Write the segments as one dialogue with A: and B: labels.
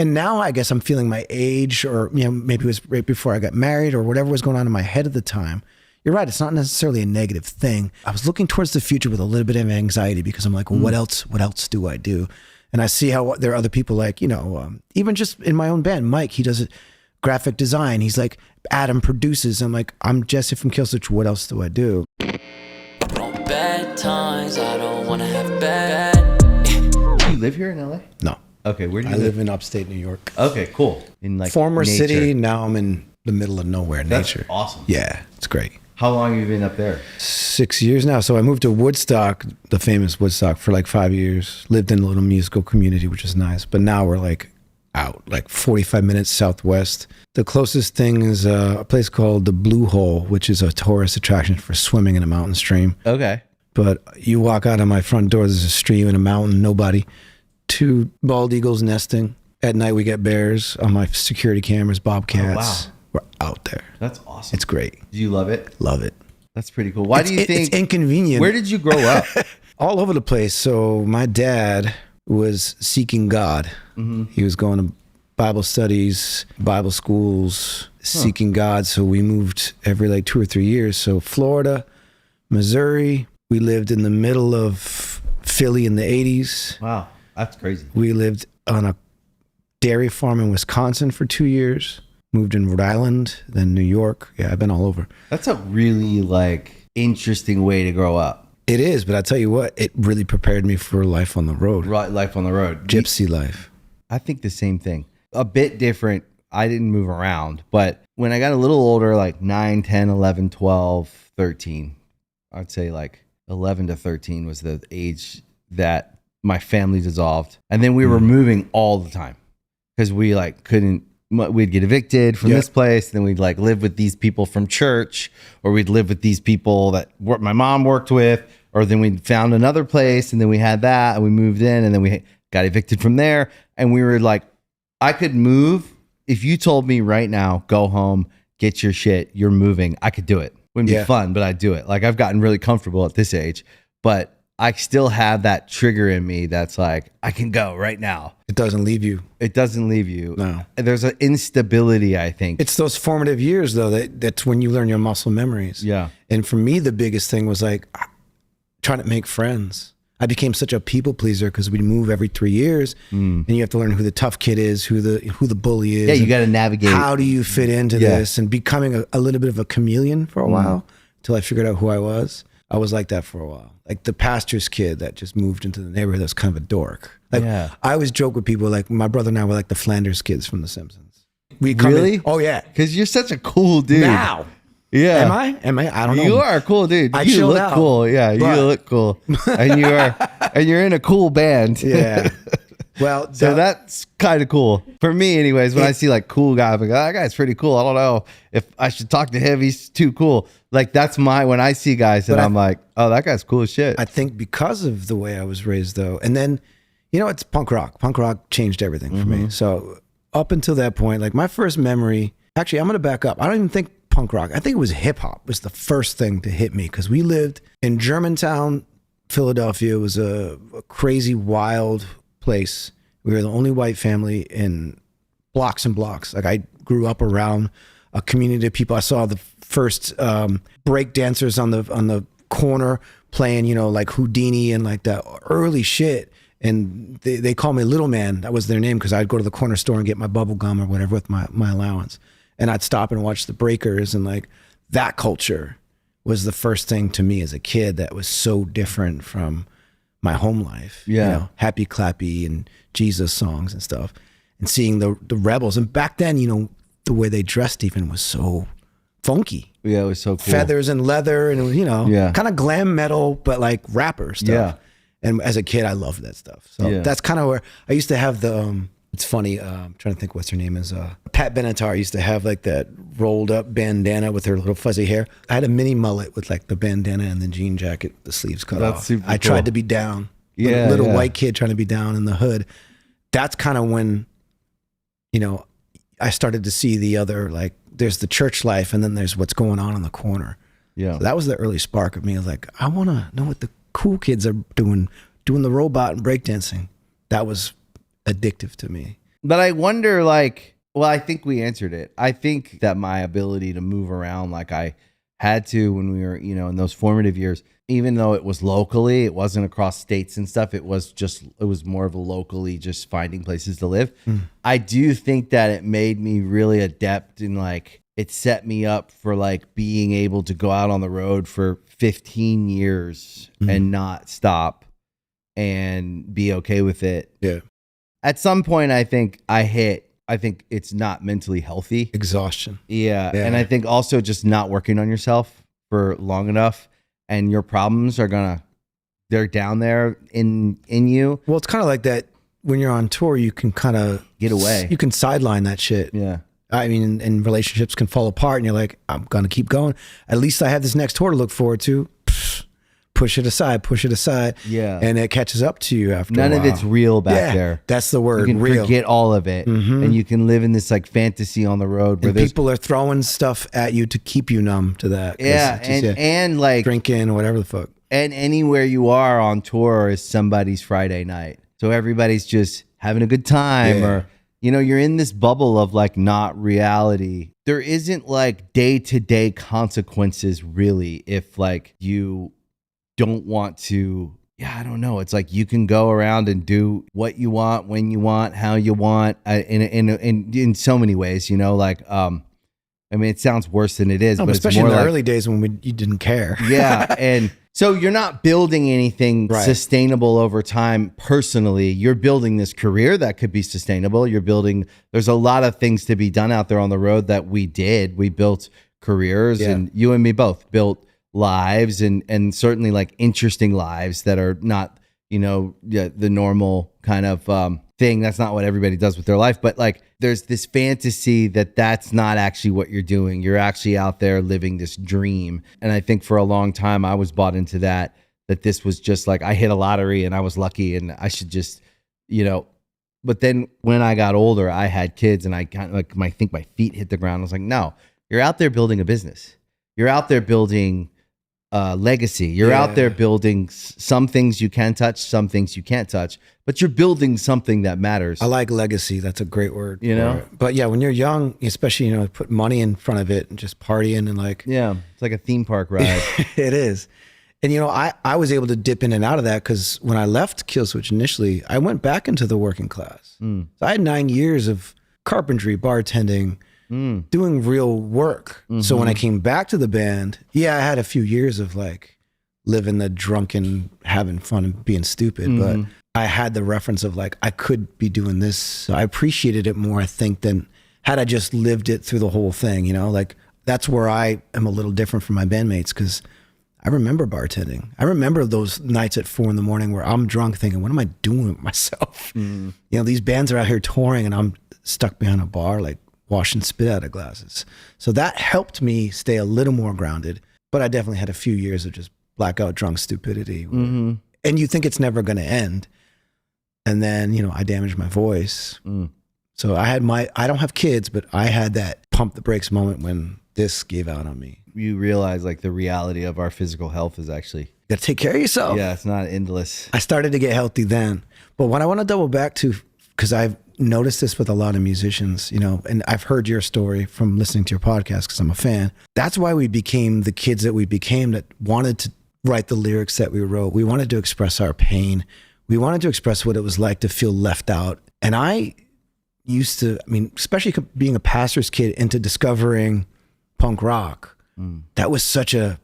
A: And now I guess I'm feeling my age, or maybe it was right before I got married or whatever was going on in my head at the time. You're right. It's not necessarily a negative thing. I was looking towards the future with a little bit of anxiety because I'm like, well, what else do I do? And I see how there are other people like, even just in my own band, Mike, he does graphic design. He's like, Adam produces. I'm like, I'm Jesse from Killswitch. What else do I do?
B: Bad times, I don't want to have bad.
C: Do you live here in LA?
A: No.
C: Okay, where do you
A: I
C: live?
A: live in upstate New York.
C: Okay, cool. In like
A: former
C: nature.
A: city, now I'm in the middle of nowhere.
C: That's
A: nature.
C: Awesome.
A: Yeah, it's great.
C: How long have you been up there?
A: 6 years now. So I moved to Woodstock, the famous Woodstock, for like 5 years. Lived in a little musical community, which is nice. But now we're like out, like 45 minutes southwest. The closest thing is a place called the Blue Hole, which is a tourist attraction for swimming in a mountain stream.
C: Okay.
A: But you walk out of my front door, there's a stream and a mountain, nobody. 2 bald eagles nesting. At night we get bears on my security cameras, bobcats.
C: Oh, wow.
A: We're out there.
C: That's awesome.
A: It's great.
C: Do you love it?
A: Love it.
C: That's pretty cool. Why do you think
A: it's inconvenient?
C: Where did you grow up?
A: All over the place. So my dad was seeking God. Mm-hmm. He was going to Bible studies, Bible schools, seeking God. So we moved every like 2 or 3 years. So Florida, Missouri. We lived in the middle of Philly in the 80s.
C: Wow, that's crazy.
A: We lived on a dairy farm in Wisconsin for 2 years. Moved in Rhode Island, then New York. Yeah, I've been all over.
C: That's a really like interesting way to grow up.
A: It is, but I tell you what, it really prepared me for life on the road.
C: Right, life on the road.
A: Gypsy life.
C: I think the same thing. A bit different. I didn't move around, but when I got a little older, like 9, 10, 11, 12, 13, I'd say like 11 to 13 was the age that my family dissolved. And then we were moving all the time because we like we'd get evicted from this place. Then we'd like live with these people from church, or we'd live with these people that my mom worked with, or then we found another place and then we had that and we moved in and then we got evicted from there. And we were like, I could move. If you told me right now, go home, get your shit, you're moving, I could do it. Wouldn't be fun, but I'd do it. Like I've gotten really comfortable at this age, but I still have that trigger in me that's like, I can go right now.
A: It doesn't leave you.
C: It doesn't leave you.
A: No.
C: There's an instability, I think.
A: It's those formative years, though, that's when you learn your muscle memories.
C: Yeah.
A: And for me, the biggest thing was like trying to make friends. I became such a people pleaser because we'd move every 3 years, and you have to learn who the tough kid is, who the bully is.
C: Yeah, you got to navigate.
A: How do you fit into this? And becoming a little bit of a chameleon for a while until I figured out who I was. I was like that for a while. Like the pastor's kid that just moved into the neighborhood that's kind of a dork. Like I always joke with people, like my brother and I were like the Flanders kids from The Simpsons. We come in, oh yeah.
C: Because you're such a cool dude.
A: Now.
C: Yeah.
A: Am I? I don't know.
C: You are a cool dude.
A: I
C: you look
A: out,
C: cool. Yeah, you look cool. And you're in a cool band.
A: Yeah. Well,
C: so that's kind of cool. For me anyways, when I see like cool guy, I'm like, oh, that guy's pretty cool. I don't know if I should talk to him. He's too cool. Like that's when I see guys and I'm like, oh, that guy's cool as shit.
A: I think because of the way I was raised though. And then, it's punk rock. Punk rock changed everything for me. So up until that point, like my first memory, actually, I'm going to back up. I don't even think punk rock. I think it was hip hop was the first thing to hit me because we lived in Germantown, Philadelphia. It was a crazy, wild place. We were the only white family in blocks and blocks. Like I grew up around a community of people. I saw the first break dancers on the corner playing, like Houdini and like that early shit. And they called me Little Man. That was their name because I'd go to the corner store and get my bubble gum or whatever with my allowance. And I'd stop and watch the breakers, and like that culture was the first thing to me as a kid that was so different from my home life.
C: Yeah.
A: Happy Clappy and Jesus songs and stuff. And seeing the rebels. And back then, the way they dressed even was so funky.
C: Yeah, it was so cool.
A: Feathers and leather and, kind of glam metal, but like rapper stuff.
C: Yeah.
A: And as a kid, I loved that stuff. So that's kind of where I used to have the, it's funny, I'm trying to think what's her name is. Pat Benatar used to have like that rolled up bandana with her little fuzzy hair. I had a mini mullet with like the bandana and the jean jacket, the sleeves cut off.
C: Super
A: I
C: cool.
A: tried to be down. Little white kid trying to be down in the hood. That's kind of when, I started to see the other, like there's the church life and then there's what's going on in the corner.
C: Yeah.
A: So that was the early spark of me. I was like, I want to know what the cool kids are doing the robot and breakdancing. That was addictive to me.
C: But I wonder, like, well, I think we answered it. I think that my ability to move around like I had to when we were, in those formative years, even though it was locally, it wasn't across states and stuff. It was more of a locally just finding places to live. I do think that it made me really adept in, like, it set me up for, like, being able to go out on the road for 15 years and not stop and be okay with it.
A: Yeah.
C: At some point, I think it's not mentally healthy.
A: Exhaustion.
C: Yeah. And I think also just not working on yourself for long enough, and your problems they're down there in you.
A: Well, it's kind of like that when you're on tour, you can kind of
C: get away.
A: You can sideline that shit.
C: Yeah.
A: I mean, and relationships can fall apart and you're like, I'm going to keep going. At least I have this next tour to look forward to. Push it aside.
C: Yeah.
A: And it catches up to you after
C: None
A: a
C: of
A: while.
C: it's real back there.
A: That's the word,
C: You can
A: real.
C: forget all of it. And you can live in this, like, fantasy on the road where
A: And people are throwing stuff at you to keep you numb to that.
C: and like
A: drinking or whatever the fuck.
C: And anywhere you are on tour is somebody's Friday night. So everybody's just having a good time, or, you're in this bubble of, like, not reality. There isn't, like, day-to-day consequences really if, like, you don't want to. I don't know. It's like you can go around and do what you want, when you want, how you want, in so many ways, like, I mean, it sounds worse than it is, but
A: especially
C: it's more
A: in the
C: like,
A: early days when you didn't care.
C: yeah. And so you're not building anything sustainable over time. Personally, you're building this career that could be sustainable. There's a lot of things to be done out there on the road that we did. We built careers, and you and me both built lives, and certainly, like, interesting lives that are not, the normal kind of thing. That's not what everybody does with their life. But, like, there's this fantasy that's not actually what you're doing. You're actually out there living this dream. And I think for a long time I was bought into that this was just like I hit a lottery and I was lucky and I should just, But then when I got older, I had kids, and I kind of, like, I think my feet hit the ground. I was like, no, you're out there building a business. You're out there building legacy. You're out there building some things you can touch, some things you can't touch, but you're building something that matters.
A: I like legacy. That's a great word.
C: know?
A: But yeah, when you're young, especially, put money in front of it and just partying and, like,
C: it's like a theme park ride.
A: It is. And, I was able to dip in and out of that because when I left Killswitch initially, I went back into the working class. So I had 9 years of carpentry, bartending, doing real work. So when I came back to the band, I had a few years of, like, living the drunken, having fun and being stupid. But I had the reference of, like, I could be doing this. So I appreciated it more, I think, than had I just lived it through the whole thing, Like, that's where I am a little different from my bandmates, because I remember bartending. I remember those nights at 4 a.m. where I'm drunk thinking, what am I doing with myself? These bands are out here touring and I'm stuck behind a bar, like, washing spit out of glasses. So that helped me stay a little more grounded. But I definitely had a few years of just blackout drunk stupidity. And you think it's never going to end. And then, I damaged my voice. So I don't have kids, but I had that pump the brakes moment when this gave out on me.
C: You realize, like, the reality of our physical health is actually,
A: You got to take care of yourself.
C: yeah, it's not endless.
A: I started to get healthy then. But what I want to double back to, because I've noticed this with a lot of musicians, and I've heard your story from listening to your podcast because I'm a fan. That's why we became the kids that we became, that wanted to write the lyrics that we wrote. We wanted to express our pain. We wanted to express what it was like to feel left out. And I used to, especially being a pastor's kid into discovering punk rock, that was such a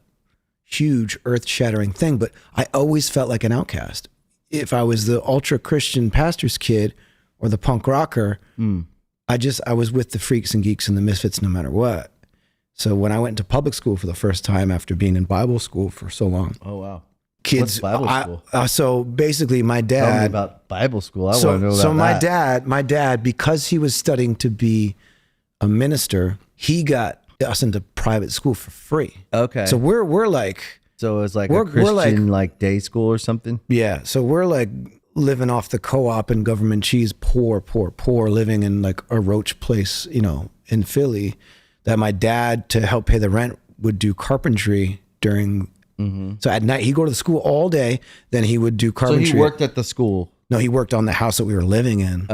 A: huge earth-shattering thing. But I always felt like an outcast. If I was the ultra-Christian pastor's kid or the punk rocker, I was with the freaks and geeks and the misfits no matter what. So when I went into public school for the first time after being in Bible school for so long.
C: Oh, wow.
A: Kids,
C: What's Bible school?
A: So basically my dad.
C: Tell me about Bible school. I want to know about
A: that. So my dad, because he was studying to be a minister, he got us into private school for free.
C: Okay.
A: So we're like.
C: So it was like a Christian like day school or something?
A: Yeah. So we're like living off the co-op and government cheese, poor, living in like a roach place, in Philly, that my dad, to help pay the rent, would do carpentry during. So at night, he'd go to the school all day, then he would do carpentry.
C: So he worked at the school?
A: No, he worked on the house that we were living in,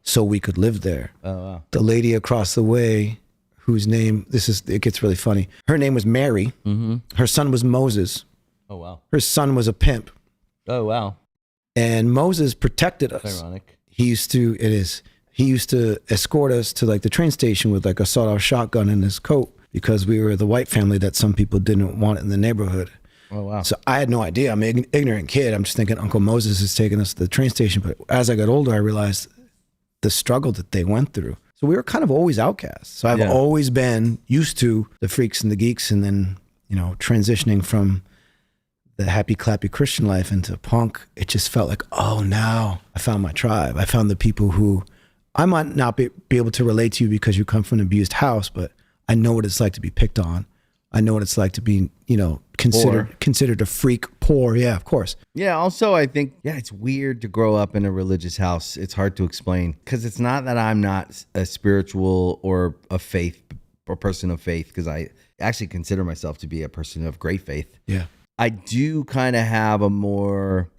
A: so we could live there.
C: Oh, wow.
A: The lady across the way, whose name, it gets really funny. Her name was Mary.
C: Mm-hmm.
A: Her son was Moses.
C: Oh, wow.
A: Her son was a pimp.
C: Oh, wow.
A: And Moses protected us.
C: Ironic.
A: He used to escort us to like the train station with like a sawed-off shotgun in his coat because we were the white family that some people didn't want in the neighborhood.
C: Oh, wow.
A: So I had no idea. I'm an ignorant kid. I'm just thinking Uncle Moses is taking us to the train station. But as I got older, I realized the struggle that they went through. So we were kind of always outcasts. So I've always been used to the freaks and the geeks, and then, transitioning from the happy clappy Christian life into punk, it just felt like, oh, now I found my tribe. I found the people who I might not be able to relate to you because you come from an abused house, but I know what it's like to be picked on. I know what it's like to be, considered a freak, poor. Yeah, of course.
C: Yeah. Also, I think, it's weird to grow up in a religious house. It's hard to explain because it's not that I'm not a spiritual or a faith or person of faith, because I actually consider myself to be a person of great faith.
A: Yeah.
C: I do kind of have a more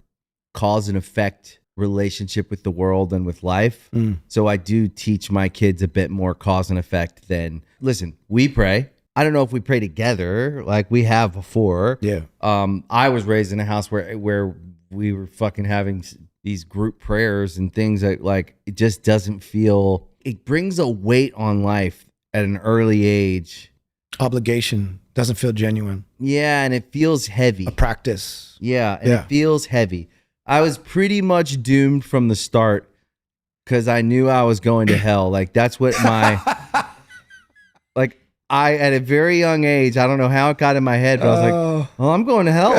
C: cause and effect relationship with the world and with life. So I do teach my kids a bit more cause and effect than, listen, we pray. I don't know if we pray together like we have before.
A: Yeah.
C: I was raised in a house where we were fucking having these group prayers and things that like, it just doesn't feel, it brings a weight on life at an early age.
A: Obligation doesn't feel genuine.
C: Yeah. And it feels heavy.
A: A practice.
C: Yeah. And it feels heavy. I was pretty much doomed from the start because I knew I was going to hell. Like that's what at a very young age, I don't know how it got in my head, but I was like, well, I'm going to hell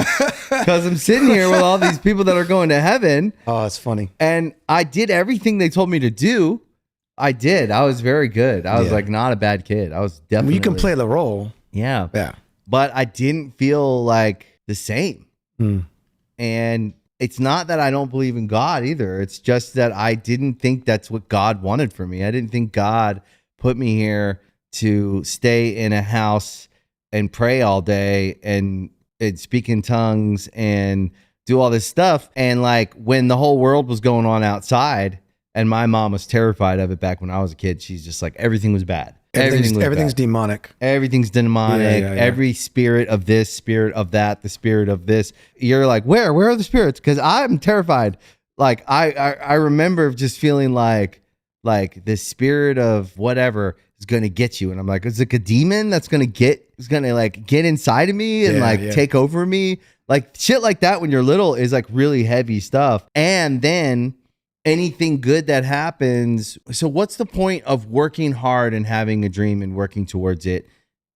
C: because I'm sitting here with all these people that are going to heaven.
A: Oh, it's funny.
C: And I did everything they told me to do. I did. I was very good. I was like not a bad kid. I was definitely.
A: You can play the role.
C: Yeah.
A: Yeah.
C: But I didn't feel like the same. And it's not that I don't believe in God either. It's just that I didn't think that's what God wanted for me. I didn't think God put me here to stay in a house and pray all day and speak in tongues and do all this stuff. And like when the whole world was going on outside and my mom was terrified of it back when I was a kid, she's just like, everything was bad.
A: Everything's demonic.
C: Everything's demonic.
A: Yeah.
C: Every spirit of this, spirit of that, the spirit of this. You're like, where are the spirits? Because I'm terrified. Like I remember just feeling like the spirit of whatever is going to get you. And I'm like, is it a demon that's going to get inside of me and take over me? Like shit like that when you're little is like really heavy stuff. And then anything good that happens. So what's the point of working hard and having a dream and working towards it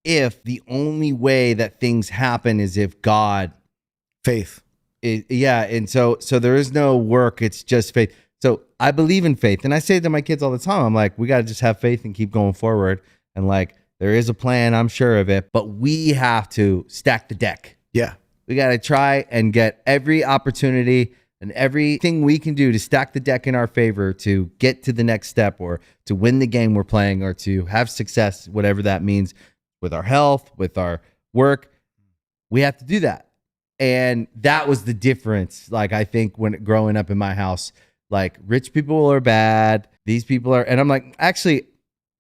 C: if the only way that things happen is if God
A: faith.
C: And so there is no work. It's just faith. So I believe in faith. And I say to my kids all the time, I'm like, we got to just have faith and keep going forward. And like, there is a plan, I'm sure of it, but we have to stack the deck.
A: Yeah.
C: We got to try and get every opportunity and everything we can do to stack the deck in our favor to get to the next step or to win the game we're playing or to have success, whatever that means with our health, with our work. We have to do that. And that was the difference. Like, I think when growing up in my house, like rich people are bad. These people are, and I'm like, actually,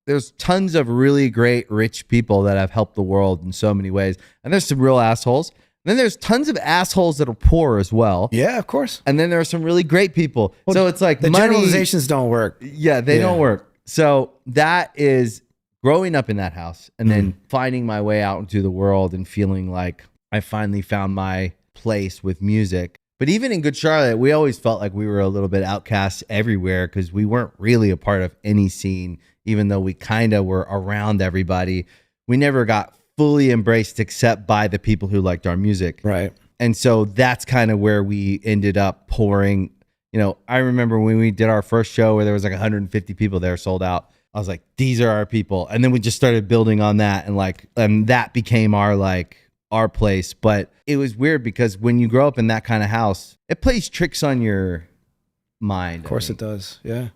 C: there's tons of really great rich people that have helped the world in so many ways. And there's some real assholes. And then there's tons of assholes that are poor as well.
A: Yeah, of course.
C: And then there are some really great people. Well, so it's like
A: the generalizations don't work.
C: Yeah, they don't work. So that is growing up in that house and then finding my way out into the world and feeling like I finally found my place with music. But even in Good Charlotte, we always felt like we were a little bit outcast everywhere because we weren't really a part of any scene, even though we kind of were around everybody. We never got fully embraced except by the people who liked our music.
A: Right.
C: And so that's kind of where we ended up pouring. You know, I remember when we did our first show where there was like 150 people there sold out. I was like, these are our people. And then we just started building on that and that became our place. But it was weird because when you grow up in that kind of house, it plays tricks on your mind.
A: Of course it does. Yeah.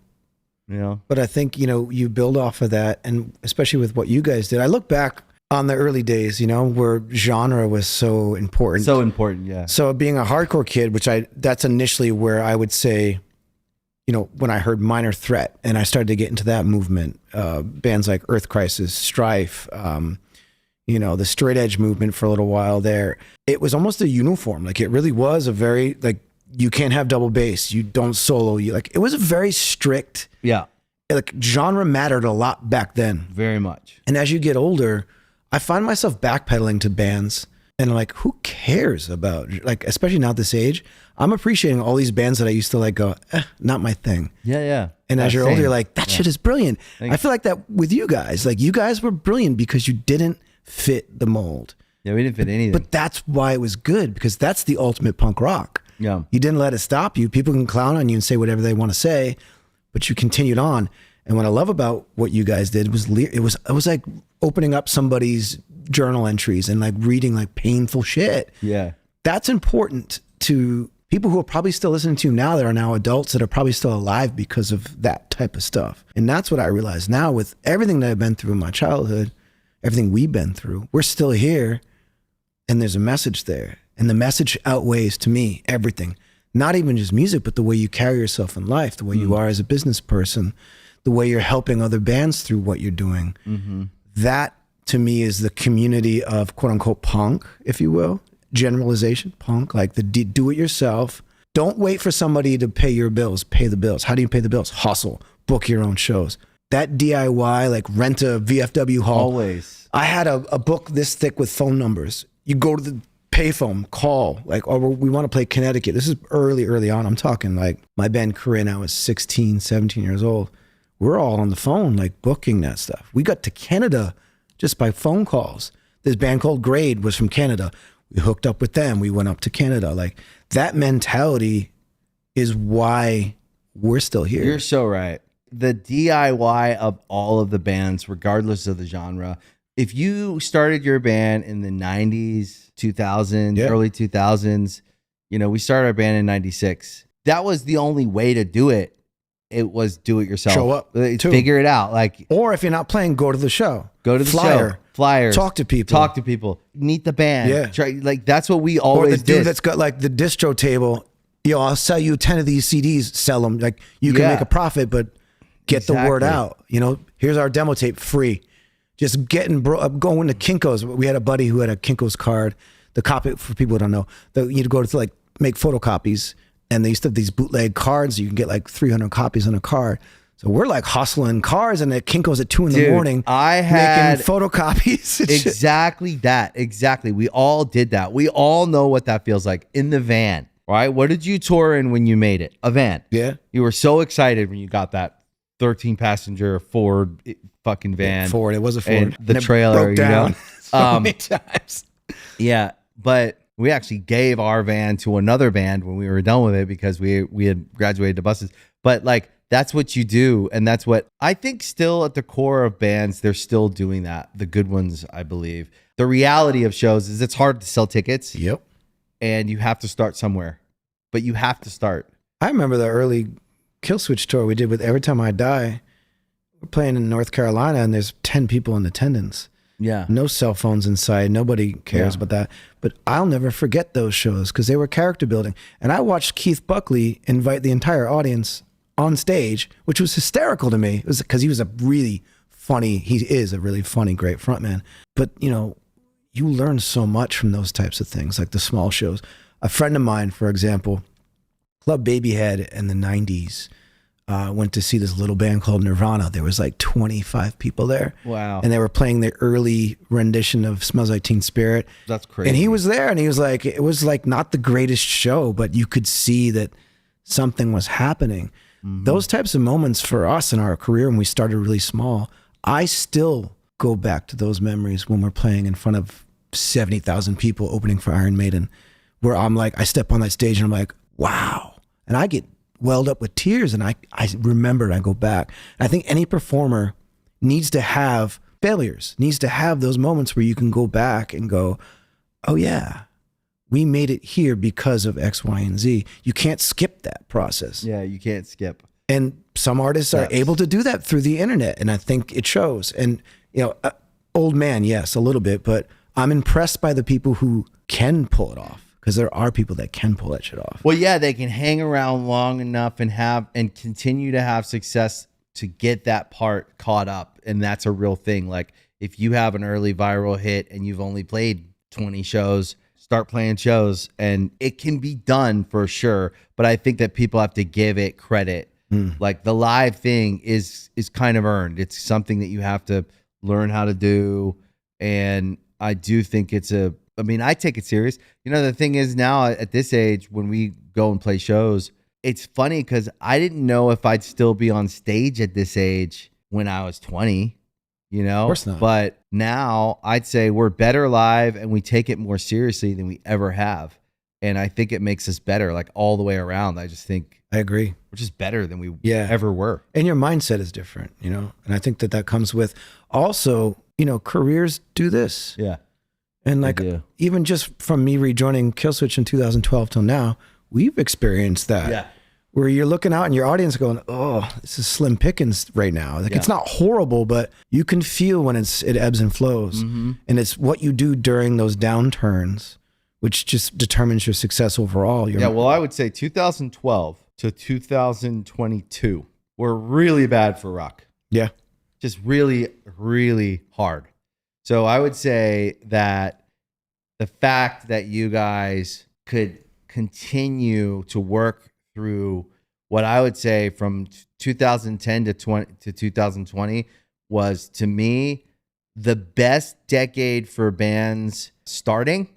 C: You know,
A: but I think, you build off of that. And especially with what you guys did, I look back on the early days, where genre was so important.
C: So important. Yeah.
A: So being a hardcore kid, that's initially where I would say when I heard Minor Threat and I started to get into that movement, bands like Earth Crisis, Strife, the straight edge movement for a little while there, it was almost a uniform. Like it really was a very, like, you can't have double bass, you don't solo, it was a very strict, like genre mattered a lot back then.
C: Very much.
A: And as you get older, I find myself backpedaling to bands and like, who cares about, like, especially now at this age, I'm appreciating all these bands that I used to like go, not my thing.
C: Yeah.
A: And as you're older, you're like, that shit is brilliant. I feel like that with you guys. Like, you guys were brilliant because you didn't fit the mold.
C: Yeah, we didn't fit anything.
A: But that's why it was good, because that's the ultimate punk rock.
C: Yeah.
A: You didn't let it stop you. People can clown on you and say whatever they want to say, but you continued on. And what I love about what you guys did was it was like opening up somebody's journal entries and like reading like painful shit.
C: Yeah.
A: That's important to people who are probably still listening to you now, that are now adults, that are probably still alive because of that type of stuff. And that's what I realize now with everything that I've been through in my childhood, everything we've been through, we're still here and there's a message there. And the message outweighs, to me, everything. Not even just music, but the way you carry yourself in life, the way you are as a business person, the way you're helping other bands through what you're doing. That, to me, is the community of quote unquote punk, if you will. Generalization, punk, like the do-it-yourself. Don't wait for somebody to pay your bills. Pay the bills. How do you pay the bills? Hustle. Book your own shows. That DIY, like rent a VFW hall.
C: Always.
A: I had a book this thick with phone numbers. You go to the payphone, call, like, oh, we want to play Connecticut. This is early on. I'm talking like my band Corinne, I was 16, 17 years old. We're all on the phone, like booking that stuff. We got to Canada just by phone calls. This band called Grade was from Canada. We hooked up with them. We went up to Canada. Like, that mentality is why we're still here.
C: You're so right. The DIY of all of the bands, regardless of the genre. If you started your band in the 90s, 2000s, early 2000s, we started our band in 96. That was the only way to do it. It was do it yourself.
A: Show up.
C: Figure it out. Like,
A: or if you're not playing, go to the show.
C: Go to the
A: show.
C: Flyers.
A: Talk to people.
C: Meet the band.
A: Yeah.
C: Try, like, that's what we always did.
A: Or the dude that's got like the distro table. I'll sell you 10 of these CDs. Sell them. Like, you can make a profit, but get the word out. Here's our demo tape, free. Just going to Kinko's. We had a buddy who had a Kinko's card. The copy, for people who don't know, you'd go to like make photocopies, and they used to have these bootleg cards. You can get like 300 copies on a card. So we're like hustling cars and at Kinko's at 2 a.m.
C: I had
A: making photocopies.
C: Exactly that. Exactly. We all did that. We all know what that feels like in the van, right? What did you tour in when you made it? A van.
A: Yeah.
C: You were so excited when you got that 13 passenger Ford fucking van.
A: Ford. It was a Ford.
C: And the trailer,
A: broke down so many times.
C: Yeah. But we actually gave our van to another band when we were done with it because we had graduated to buses. But like, that's what you do. And that's what I think still at the core of bands, they're still doing that. The good ones, I believe. The reality of shows is it's hard to sell tickets.
A: Yep.
C: And you have to start somewhere. But you have to start.
A: I remember the early Killswitch tour we did with Every Time I Die. We're playing in North Carolina and there's 10 people in attendance.
C: Yeah.
A: No cell phones inside. Nobody cares about that. But I'll never forget those shows because they were character building. And I watched Keith Buckley invite the entire audience on stage, which was hysterical to me. It was because he is a really funny, great frontman. But, you learn so much from those types of things, like the small shows. A friend of mine, for example, Club Babyhead in the 90s, went to see this little band called Nirvana. There was like 25 people there.
C: Wow.
A: And they were playing the early rendition of Smells Like Teen Spirit.
C: That's crazy.
A: And he was there and he was like, it was like not the greatest show, but you could see that something was happening. Mm-hmm. Those types of moments for us in our career when we started really small, I still go back to those memories when we're playing in front of 70,000 people opening for Iron Maiden, where I'm like, I step on that stage and I'm like, wow. And I get welled up with tears and I remember and I go back. I think any performer needs to have failures, needs to have those moments where you can go back and go, oh yeah, we made it here because of X, Y, and Z. You can't skip that process.
C: Yeah, you can't skip.
A: And some artists are able to do that through the internet. And I think it shows. And, old man, yes, a little bit, but I'm impressed by the people who can pull it off. because there are people that can pull that shit off.
C: Well, yeah, they can hang around long enough and continue to have success to get that part caught up. And that's a real thing. Like if you have an early viral hit and you've only played 20 shows, start playing shows, and it can be done for sure. But I think that people have to give it credit. Like the live thing is kind of earned. It's something that you have to learn how to do. And I do think I take it serious. You know, the thing is now at this age, when we go and play shows, it's funny because I didn't know if I'd still be on stage at this age when I was 20, you know?
A: Of course not.
C: But now I'd say we're better live and we take it more seriously than we ever have. And I think it makes us better, like all the way around. I just think
A: I agree.
C: we're just better than we
A: Yeah.
C: ever were.
A: And your mindset is different, you know? And I think that comes with also, you know, careers do this.
C: Yeah.
A: And like,
C: do.
A: even just from me rejoining Killswitch in 2012 till now, we've experienced that.
C: Yeah.
A: Where you're looking out and your audience going, oh, this is slim pickings right now. Like it's not horrible, but you can feel when it ebbs and flows. And it's what you do during those downturns, which just determines your success overall.
C: Well, I would say 2012 to 2022 were really bad for rock.
A: Yeah.
C: Just really, really hard. So I would say that the fact that you guys could continue to work through what I would say from 2010 to 2020 was, to me, the best decade for bands starting.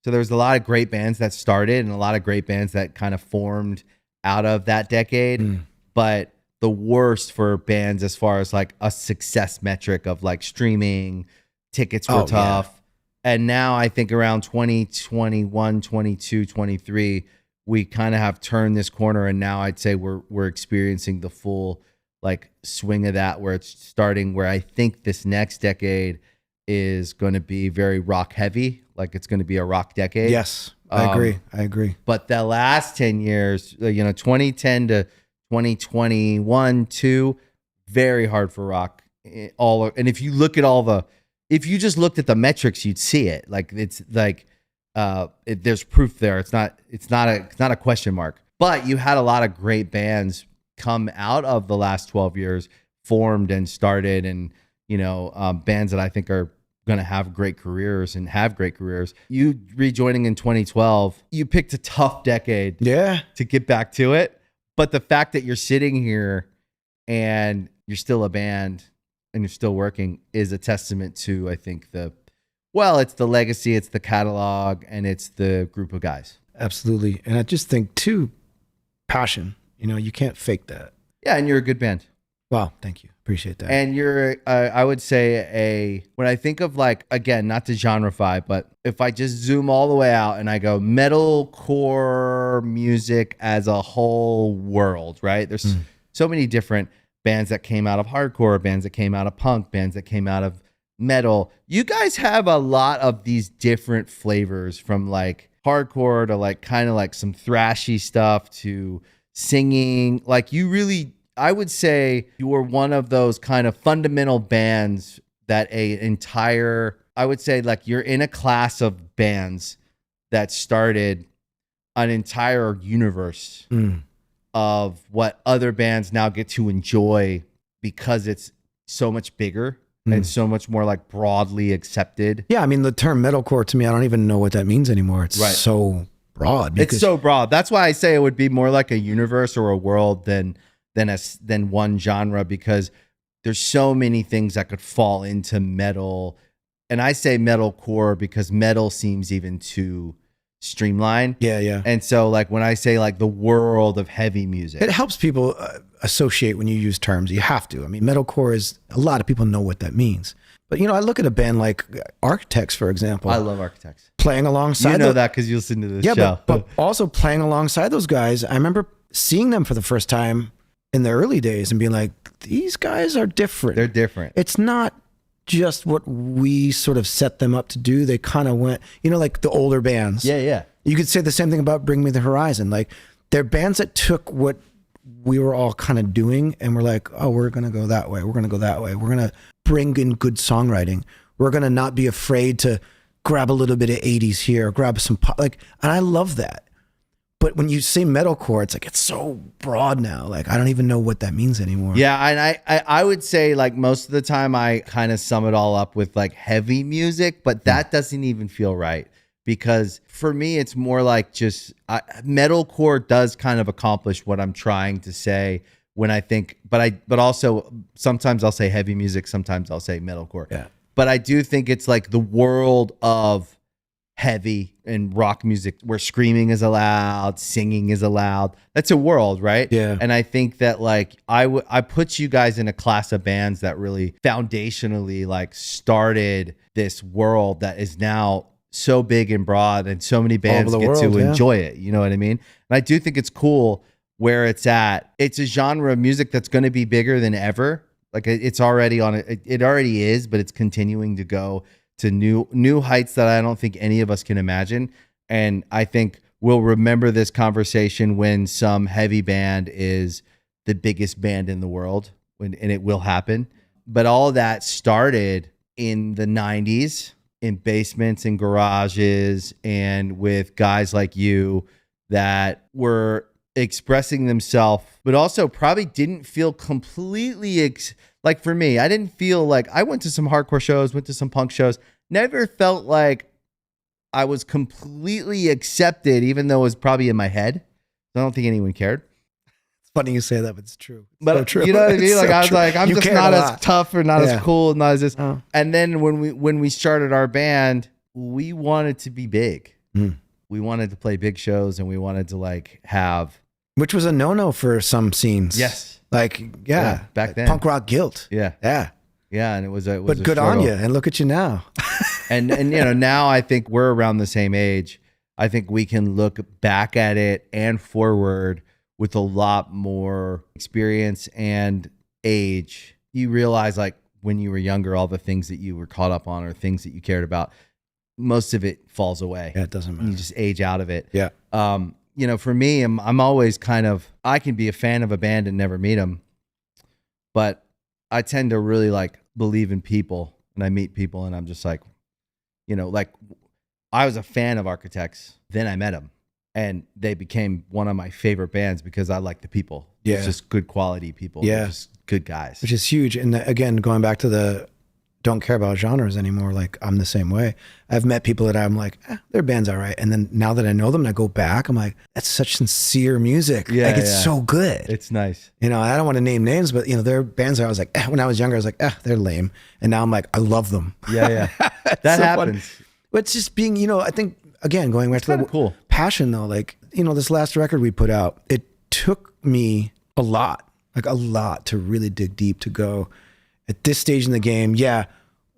C: So there's a lot of great bands that started and a lot of great bands that kind of formed out of that decade. But the worst for bands as far as like a success metric of like streaming, tickets were tough. And now I think around 2021, 22, 23, we kind of have turned this corner. And now I'd say we're experiencing the full like swing of that, where it's starting, where I think this next decade is going to be very rock heavy. Like it's going to be a rock decade.
A: Yes, I agree.
C: But the last 10 years, 2010 to 2021, 2, very hard for rock. And if you look at if you just looked at the metrics, you'd see it. Like it's like there's proof there. It's not a question mark. But you had a lot of great bands come out of the last 12 years, formed and started, and bands that I think are going to have great careers and have great careers. You rejoining in 2012, you picked a tough decade to get back to it. But the fact that you're sitting here and you're still a band and you're still working is a testament to, I think, it's the legacy, it's the catalog, and it's the group of guys.
A: Absolutely. And I just think too, passion, you can't fake that.
C: Yeah. And you're a good band.
A: Wow. Thank you. Appreciate that.
C: And you're, I would say when I think of like, again, not to genreify, but if I just zoom all the way out and I go metalcore music as a whole world, right? There's so many different bands that came out of hardcore, bands that came out of punk, bands that came out of metal. You guys have a lot of these different flavors, from like hardcore to like kind of like some thrashy stuff to singing. Like you really, I would say you were one of those kind of fundamental bands that I would say like you're in a class of bands that started an entire universe of what other bands now get to enjoy, because it's so much bigger and so much more like broadly accepted. Yeah.
A: I mean, the term metalcore to me, I don't even know what that means anymore. It's so broad.
C: It's so broad. That's why I say it would be more like a universe or a world than one genre, because there's so many things that could fall into metal. And I say metalcore because metal seems even too streamlined.
A: Yeah.
C: And so like when I say like the world of heavy music,
A: it helps people associate when you use terms. You have to. I mean, metalcore is, a lot of people know what that means. But I look at a band like Architects, for example.
C: I love Architects.
A: Playing alongside,
C: that because you listen to this show.
A: but also playing alongside those guys. I remember seeing them for the first time in the early days and being like, these guys are different.
C: They're different.
A: It's not just what we sort of set them up to do. They kind of went, like the older bands.
C: Yeah.
A: You could say the same thing about Bring Me the Horizon. Like they're bands that took what we were all kind of doing and we're like, oh, we're going to go that way. We're going to go that way. We're going to bring in good songwriting. We're going to not be afraid to grab a little bit of 80s here, grab some pop, like, and I love that. But when you say metalcore, it's like, it's so broad now. Like, I don't even know what that means anymore.
C: Yeah, and I would say like most of the time I kind of sum it all up with like heavy music, but that doesn't even feel right, because for me it's more like just metalcore does kind of accomplish what I'm trying to say when I think, but also sometimes I'll say heavy music, sometimes I'll say metalcore.
A: Yeah.
C: But I do think it's like the world of heavy and rock music where screaming is allowed, singing is allowed. That's a world, right?
A: Yeah.
C: And I think that like I put you guys in a class of bands that really foundationally like started this world that is now so big and broad, and so many bands
A: the
C: get
A: world,
C: to
A: yeah.
C: enjoy it. You know what I mean? And I do think it's cool where it's at. It's a genre of music that's going to be bigger than ever. Like it's already on it. It already is, but it's continuing to go to new heights that I don't think any of us can imagine. And I think we'll remember this conversation when some heavy band is the biggest band in the world, and it will happen. But all that started in the 90s in basements and garages, and with guys like you that were expressing themselves, but also probably didn't feel completely like for me, I didn't feel like I went to some hardcore shows, went to some punk shows, never felt like I was completely accepted, even though it was probably in my head. I don't think anyone cared.
A: It's funny you say that, but it's true. It's
C: But
A: so true.
C: you know what I
A: It's
C: mean? Like
A: so
C: I was
A: true.
C: like, I'm
A: You
C: just
A: cared
C: not
A: a
C: as
A: lot.
C: tough or not
A: Yeah.
C: as cool, not as this.
A: Oh.
C: And then when we started our band, we wanted to be big. We wanted to play big shows, and we wanted to like have,
A: Which was a no-no for some scenes.
C: yes,
A: Like, yeah.
C: back then.
A: Punk rock guilt.
C: yeah,
A: Yeah.
C: yeah, and it was a
A: But good on
C: struggle.
A: you. And look at you now.
C: and you know, now I think we're around the same age. I think we can look back at it and forward with a lot more experience and age. You realize like when you were younger, all the things that you were caught up on or things that you cared about, most of it falls away.
A: Yeah, it doesn't matter.
C: You just age out of it.
A: Yeah.
C: You know, for me, I'm always kind of, I can be a fan of a band and never meet them, but I tend to really like believe in people, and I meet people and I'm just like, you know, like I was a fan of Architects, then I met them, and they became one of my favorite bands because I like the people.
A: Yeah.
C: It's just good quality people.
A: Yeah.
C: They're just good guys.
A: Which is huge. And again, going back to the don't care about genres anymore, like I'm the same way. I've met people that I'm like, their band's all right. And then now that I know them and I go back, I'm like, that's such sincere music.
C: Yeah,
A: like it's
C: yeah.
A: so good.
C: It's nice.
A: You know, I don't want to name names, but you know, there are bands that I was like, when I was younger, I was like, they're lame. And now I'm like, I love them.
C: Yeah, yeah. That
A: so
C: happens.
A: fun. But it's just being, you know, I think, again, going back to the
C: Cool.
A: passion though, like, you know, this last record we put out, it took me a lot to really dig deep, to go at this stage in the game. Yeah,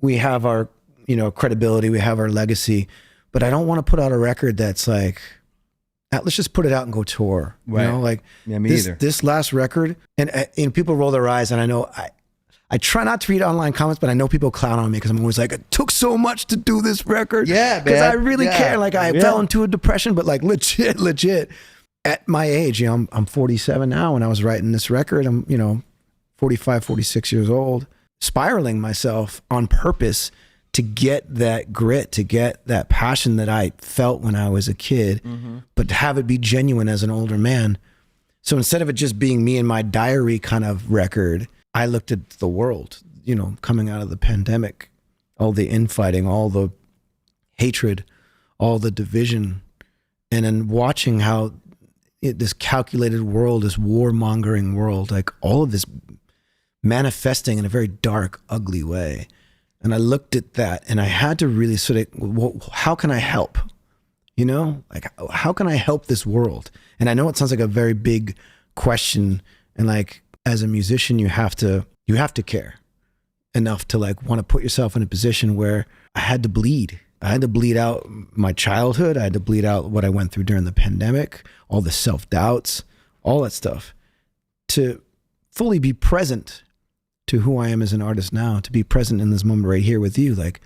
A: we have our, you know, credibility, we have our legacy, but I don't want to put out a record that's like, let's just put it out and go tour.
C: Right.
A: You know, like
C: Yeah, me
A: this,
C: either.
A: this last record, and people roll their eyes, and I know I try not to read online comments, but I know people clown on me because I'm always like, it took so much to do this record.
C: Yeah,
A: because I
C: man.
A: really
C: Yeah.
A: care. Like I
C: Yeah.
A: fell into a depression, but like legit. At my age, you know, I'm 47 now. When I was writing this record, I'm, you know, 45, 46 years old, spiraling myself on purpose to get that grit, to get that passion that I felt when I was a kid, but to have it be genuine as an older man. So instead of it just being me and my diary kind of record, I looked at the world, you know, coming out of the pandemic, all the infighting, all the hatred, all the division, and then watching how this calculated world, this warmongering world, like all of this manifesting in a very dark, ugly way. And I looked at that and I had to really sort of, well, how can I help? You know, like, how can I help this world? And I know it sounds like a very big question. And like, as a musician, you have to care enough to like want to put yourself in a position where I had to bleed. I had to bleed out my childhood. I had to bleed out what I went through during the pandemic, all the self-doubts, all that stuff, to fully be present to who I am as an artist now, to be present in this moment right here with you. Like,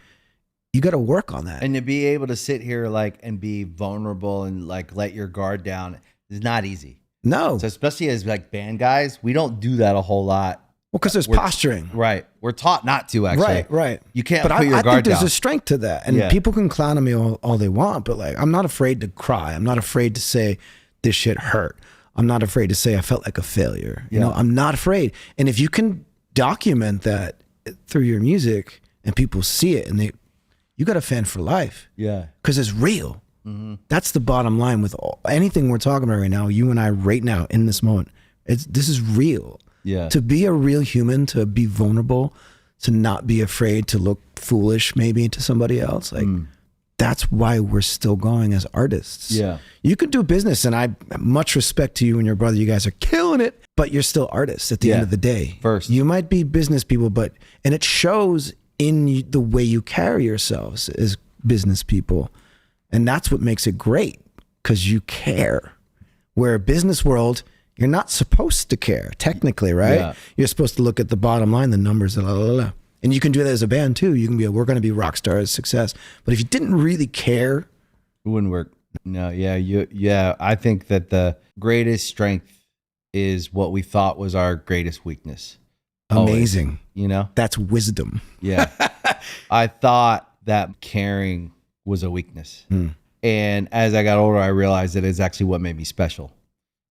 A: you got to work on that.
C: And to be able to sit here like and be vulnerable and like let your guard down is not easy.
A: No.
C: So especially as like band guys, we don't do that a whole lot
A: Well, because there's posturing.
C: Right. We're taught not to, actually.
A: Right.
C: You can't
A: but
C: put your
A: I
C: guard
A: think there's
C: down.
A: a strength to that. And people can clown on me all they want, but like, I'm not afraid to cry. I'm not afraid to say this shit hurt. I'm not afraid to say I felt like a failure. You know, I'm not afraid. And if you can document that through your music and people see it and you got a fan for life.
C: Yeah.
A: Because it's real. That's the bottom line with anything we're talking about right now, you and I right now in this moment. This is real.
C: Yeah.
A: To be a real human, to be vulnerable, to not be afraid to look foolish maybe to somebody else. Like that's why we're still going as artists.
C: Yeah.
A: You can do business, and I much respect to you and your brother. You guys are killing it, but you're still artists at the end of the day.
C: First.
A: You might be business people, and it shows in the way you carry yourselves as business people. And that's what makes it great, because you care. Where business world, you're not supposed to care, technically, right?
C: Yeah.
A: You're supposed to look at the bottom line, the numbers, and you can do that as a band too. You can be, we're going to be rock stars, success. But if you didn't really care,
C: it wouldn't work. No, yeah. I think that the greatest strength is what we thought was our greatest weakness.
A: Amazing.
C: Always, you know?
A: That's wisdom.
C: Yeah. I thought that caring was a weakness. And as I got older, I realized that it's actually what made me special.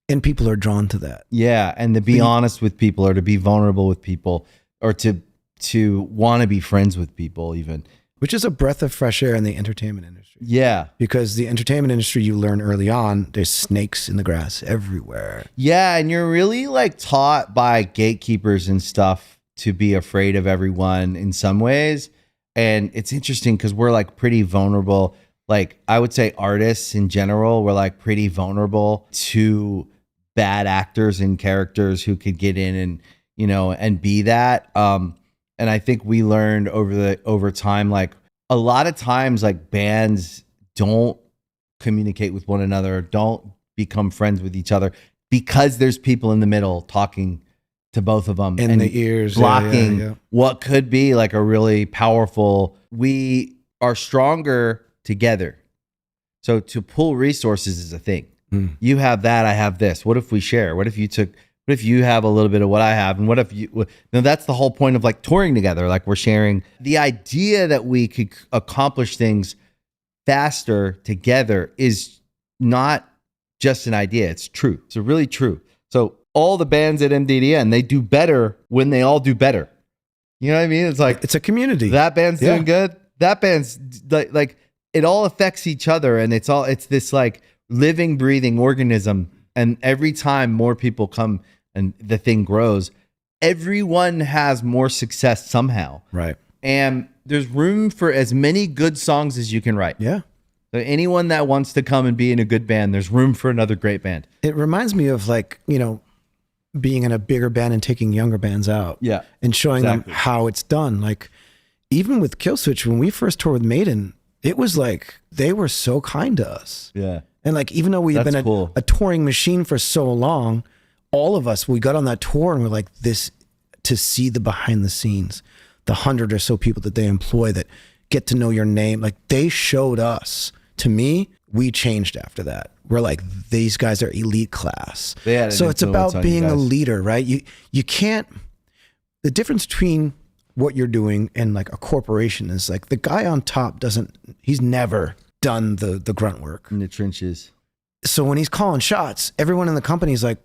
A: And people are drawn to that.
C: Yeah. And to be honest with people, or to be vulnerable with people, or to want to be friends with people even.
A: Which is a breath of fresh air in the entertainment industry.
C: Yeah.
A: Because the entertainment industry, you learn early on, there's snakes in the grass everywhere.
C: Yeah. And you're really like taught by gatekeepers and stuff to be afraid of everyone in some ways. And it's interesting because we're like pretty vulnerable. Like I would say artists in general, we're like pretty vulnerable to bad actors and characters who could get in and, you know, and be that. And I think we learned over time, like a lot of times, like bands don't communicate with one another, don't become friends with each other because there's people in the middle talking to both of them
A: in the ears,
C: blocking what could be like a really powerful. We are stronger together. So to pull resources is a thing. You have that, I have this. What if we share? What if you have a little bit of what I have? And what if you, no, that's the whole point of like touring together. Like we're sharing the idea that we could accomplish things faster together is not just an idea. It's true. It's really true. So all the bands at MDDN, they do better when they all do better. You know what I mean? It's like,
A: it's a community.
C: That band's doing good. That band's like it all affects each other. And it's this like living, breathing organism. And every time more people come and the thing grows, everyone has more success somehow.
A: Right.
C: And there's room for as many good songs as you can write.
A: Yeah.
C: So anyone that wants to come and be in a good band, there's room for another great band.
A: It reminds me of like, you know, being in a bigger band and taking younger bands out.
C: Yeah.
A: And showing them how it's done. Like even with Killswitch, when we first toured with Maiden, it was like they were so kind to us.
C: Yeah.
A: And like, even though we had been a touring machine for so long, all of us, we got on that tour and we're like, this, to see the behind the scenes, the 100 or so people that they employ that get to know your name. Like they showed us, to me, we changed after that. We're like, these guys are elite class. So it's about being a leader, right? You can't, the difference between what you're doing and like a corporation is like the guy on top he's never done the grunt work
C: in the trenches.
A: So when he's calling shots, everyone in the company is like,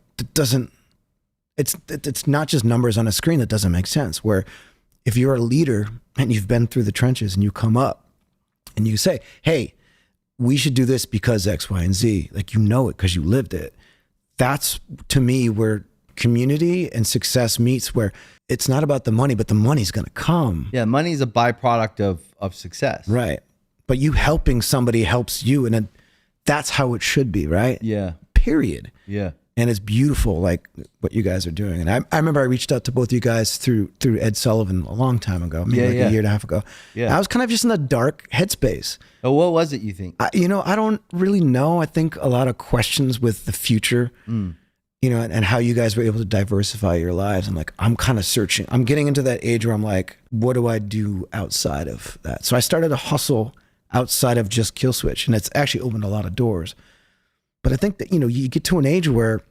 A: it's not just numbers on a screen that doesn't make sense. Where if you're a leader and you've been through the trenches and you come up and you say, hey, we should do this because X, Y, and Z, like, you know it because you lived it. That's to me where community and success meets, where it's not about the money, but the money's going to come.
C: Yeah. Money's a byproduct of success.
A: Right. But you helping somebody helps you. And that's how it should be, right?
C: Yeah.
A: Period.
C: Yeah.
A: And it's beautiful, like what you guys are doing. And I remember I reached out to both you guys through Ed Sullivan a long time ago, maybe a year and a half ago. Yeah. I was kind of just in a dark headspace.
C: Oh, what was it you think?
A: I don't really know. I think a lot of questions with the future, you know, and how you guys were able to diversify your lives. I'm kind of searching. I'm getting into that age where I'm like, what do I do outside of that? So I started a hustle outside of just Killswitch, and it's actually opened a lot of doors. But I think that, you know, you get to an age where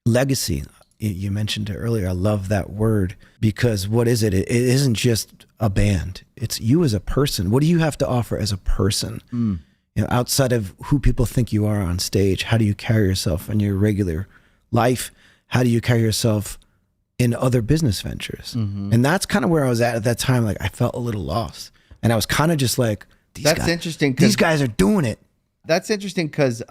A: legacy, you mentioned it earlier. I love that word because what is it? It isn't just a band. It's you as a person. What do you have to offer as a person? You know, outside of who people think you are on stage, how do you carry yourself in your regular life? How do you carry yourself in other business ventures? And that's kind of where I was at that time. Like I felt a little lost, and I was kind of just like,
C: interesting.
A: These guys are doing it.
C: That's interesting because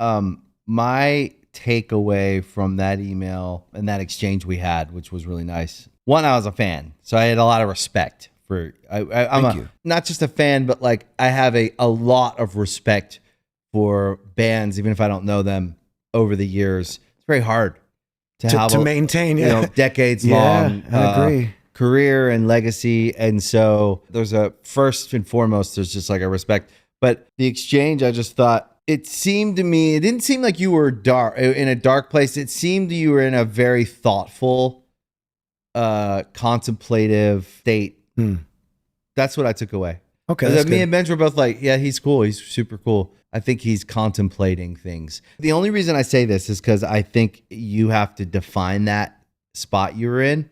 C: my takeaway from that email and that exchange we had, which was really nice. One, I was a fan, so I had a lot of respect for. I'm not just a fan, but like I have a lot of respect for bands, even if I don't know them over the years. It's very hard to maintain, decades long.
A: I agree.
C: Career and legacy, and so there's a first and foremost. There's just like a respect, but the exchange, I just thought. It seemed to me, it didn't seem like you were in a dark place. It seemed you were in a very thoughtful, contemplative state. That's what I took away.
A: Okay.
C: Me and Benj were both like, yeah, he's cool. He's super cool. I think he's contemplating things. The only reason I say this is because I think you have to define that spot you were in.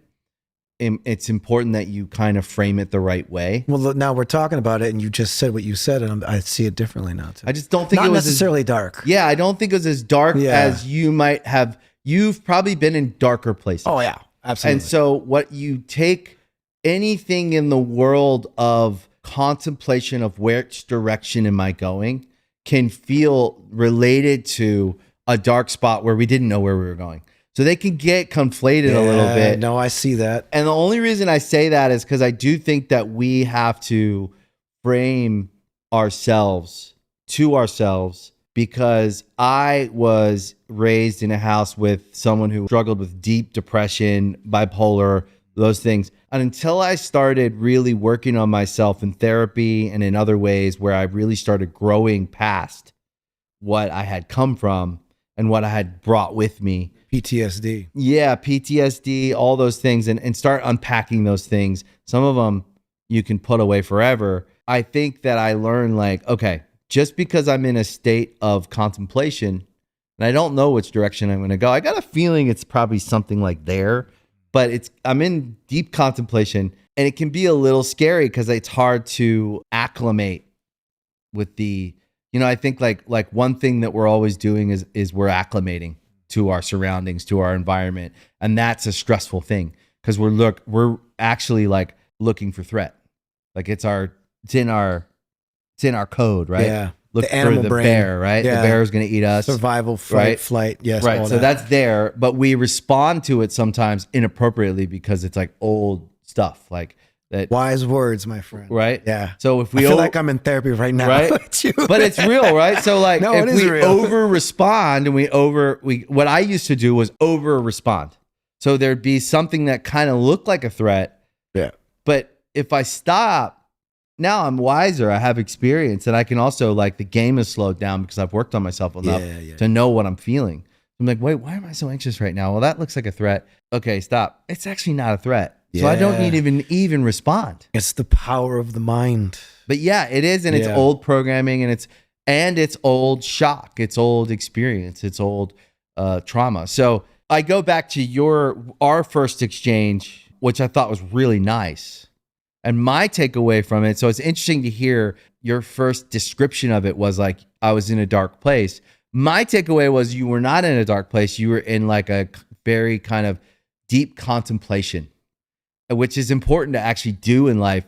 C: It's important that you kind of frame it the right way.
A: Well, now we're talking about it, and you just said what you said, and I see it differently now too.
C: I just don't think
A: Not
C: it was
A: necessarily dark.
C: Yeah, I don't think it was as dark as you might have. You've probably been in darker places.
A: Oh yeah, absolutely.
C: And so, what you take anything in the world of contemplation of which direction am I going can feel related to a dark spot where we didn't know where we were going. So they can get conflated a little bit.
A: No, I see that.
C: And the only reason I say that is because I do think that we have to frame ourselves to ourselves, because I was raised in a house with someone who struggled with deep depression, bipolar, those things. And until I started really working on myself in therapy and in other ways where I really started growing past what I had come from and what I had brought with me,
A: PTSD.
C: Yeah, PTSD, all those things, and start unpacking those things. Some of them you can put away forever. I think that I learned like, okay, just because I'm in a state of contemplation and I don't know which direction I'm going to go, I got a feeling it's probably something like there, but I'm in deep contemplation, and it can be a little scary because it's hard to acclimate with the, I think like one thing that we're always doing is we're acclimating to our surroundings, to our environment. And that's a stressful thing because we're actually like looking for threat. Like it's in our code, right?
A: Yeah.
C: Look
A: the animal
C: for the
A: brain.
C: bear, right?
A: Yeah.
C: The bear is going to eat us.
A: Survival, flight. Yes.
C: Right. So that's there, but we respond to it sometimes inappropriately because it's like old stuff, like that.
A: Wise words, my friend.
C: Right.
A: Yeah.
C: So if
A: I feel like I'm in therapy right now.
C: Right. But it's real, right? So like
A: No,
C: if
A: it is
C: we
A: real.
C: over respond and what I used to do was over respond. So there'd be something that kind of looked like a threat.
A: Yeah.
C: But if I stop, now I'm wiser. I have experience, and I can also like the game is slowed down because I've worked on myself enough to know what I'm feeling. I'm like, wait, why am I so anxious right now? Well, that looks like a threat. Okay, stop. It's actually not a threat. So I don't need even respond.
A: It's the power of the mind.
C: But yeah, it is, and it's old programming, and it's old shock, it's old experience, it's old trauma. So I go back to our first exchange, which I thought was really nice. And my takeaway from it, so it's interesting to hear your first description of it was like, I was in a dark place. My takeaway was you were not in a dark place. You were in like a very kind of deep contemplation, which is important to actually do in life.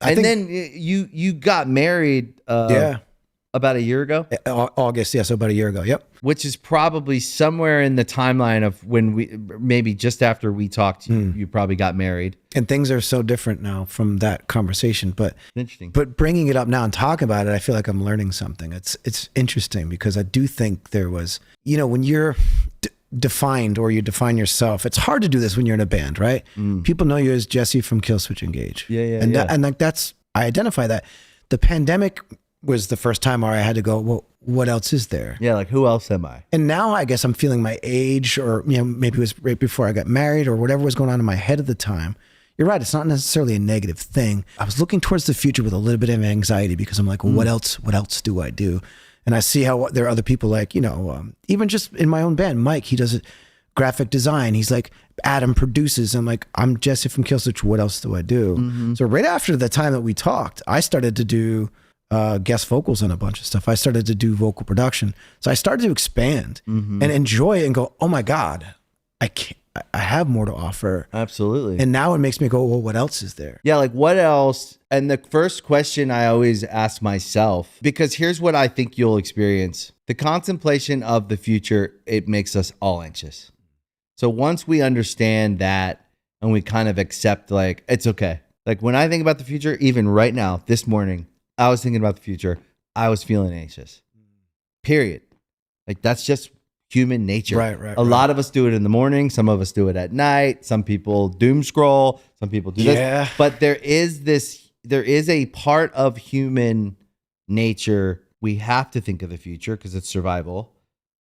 C: Then you got married about a year ago?
A: August, so about a year ago, yep.
C: Which is probably somewhere in the timeline of when maybe just after we talked, you probably got married.
A: And things are so different now from that conversation. But
C: interesting.
A: But bringing it up now and talking about it, I feel like I'm learning something. It's interesting because I do think there was, when you're defined or you define yourself, it's hard to do this when you're in a band, right? People know you as Jesse from Killswitch Engage. And I identify that. The pandemic was the first time where I had to go, well, what else is there?
C: Yeah, like who else am I?
A: And now I guess I'm feeling my age, or maybe it was right before I got married, or whatever was going on in my head at the time. You're right, it's not necessarily a negative thing. I was looking towards the future with a little bit of anxiety because I'm like, well, what else do I do? And I see how there are other people like, even just in my own band, Mike, he does a graphic design. He's like, Adam produces. I'm like, I'm Jesse from Killswitch. What else do I do? So right after the time that we talked, I started to do guest vocals on a bunch of stuff. I started to do vocal production. So I started to expand and enjoy it and go, oh my God, I have more to offer.
C: Absolutely.
A: And now it makes me go, well, what else is there?
C: Yeah, like what else? And the first question I always ask myself, because here's what I think you'll experience. The contemplation of the future, it makes us all anxious. So once we understand that and we kind of accept like, it's okay. Like when I think about the future, even right now, this morning, I was thinking about the future. I was feeling anxious. Period. Like that's just human nature.
A: Right.
C: A lot of us do it in the morning. Some of us do it at night. Some people doom scroll. Some people do this. But there is a part of human nature. We have to think of the future because it's survival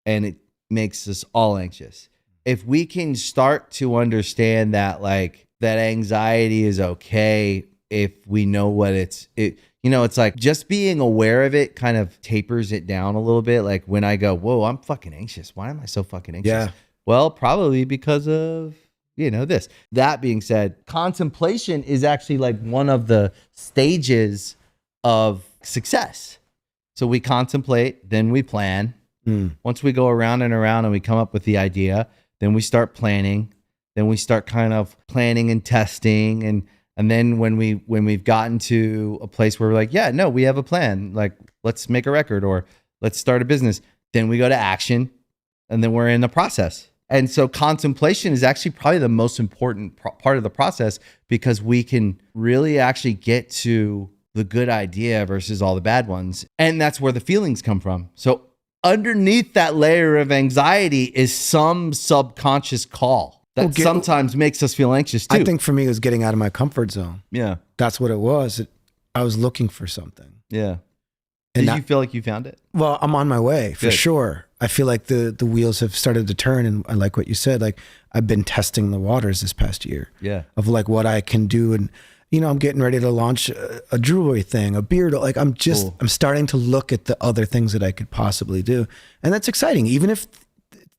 C: and it makes us all anxious. If we can start to understand that, like that anxiety is okay if we know what it's like just being aware of it kind of tapers it down a little bit. Like when I go, whoa, I'm fucking anxious. Why am I so fucking anxious?
A: Yeah.
C: Well, probably because of, this. That being said, contemplation is actually like one of the stages of success. So we contemplate, then we plan. Once we go around and we come up with the idea, then we start planning. Then we start kind of planning and testing and then when we've gotten to a place where we're like, yeah, no, we have a plan. Like, let's make a record or let's start a business. Then we go to action and then we're in the process. And so contemplation is actually probably the most important part of the process because we can really actually get to the good idea versus all the bad ones. And that's where the feelings come from. So underneath that layer of anxiety is some subconscious call that sometimes makes us feel anxious too.
A: I think for me, it was getting out of my comfort zone.
C: Yeah.
A: That's what it was. I was looking for something.
C: Yeah.
A: And
C: Did you feel like you found it?
A: Well, I'm on my way for sure. I feel like the wheels have started to turn. And I like what you said. Like I've been testing the waters this past year.
C: Yeah.
A: Of like what I can do. And, I'm getting ready to launch a jewelry thing, a beard. Like I'm starting to look at the other things that I could possibly do. And that's exciting. Even if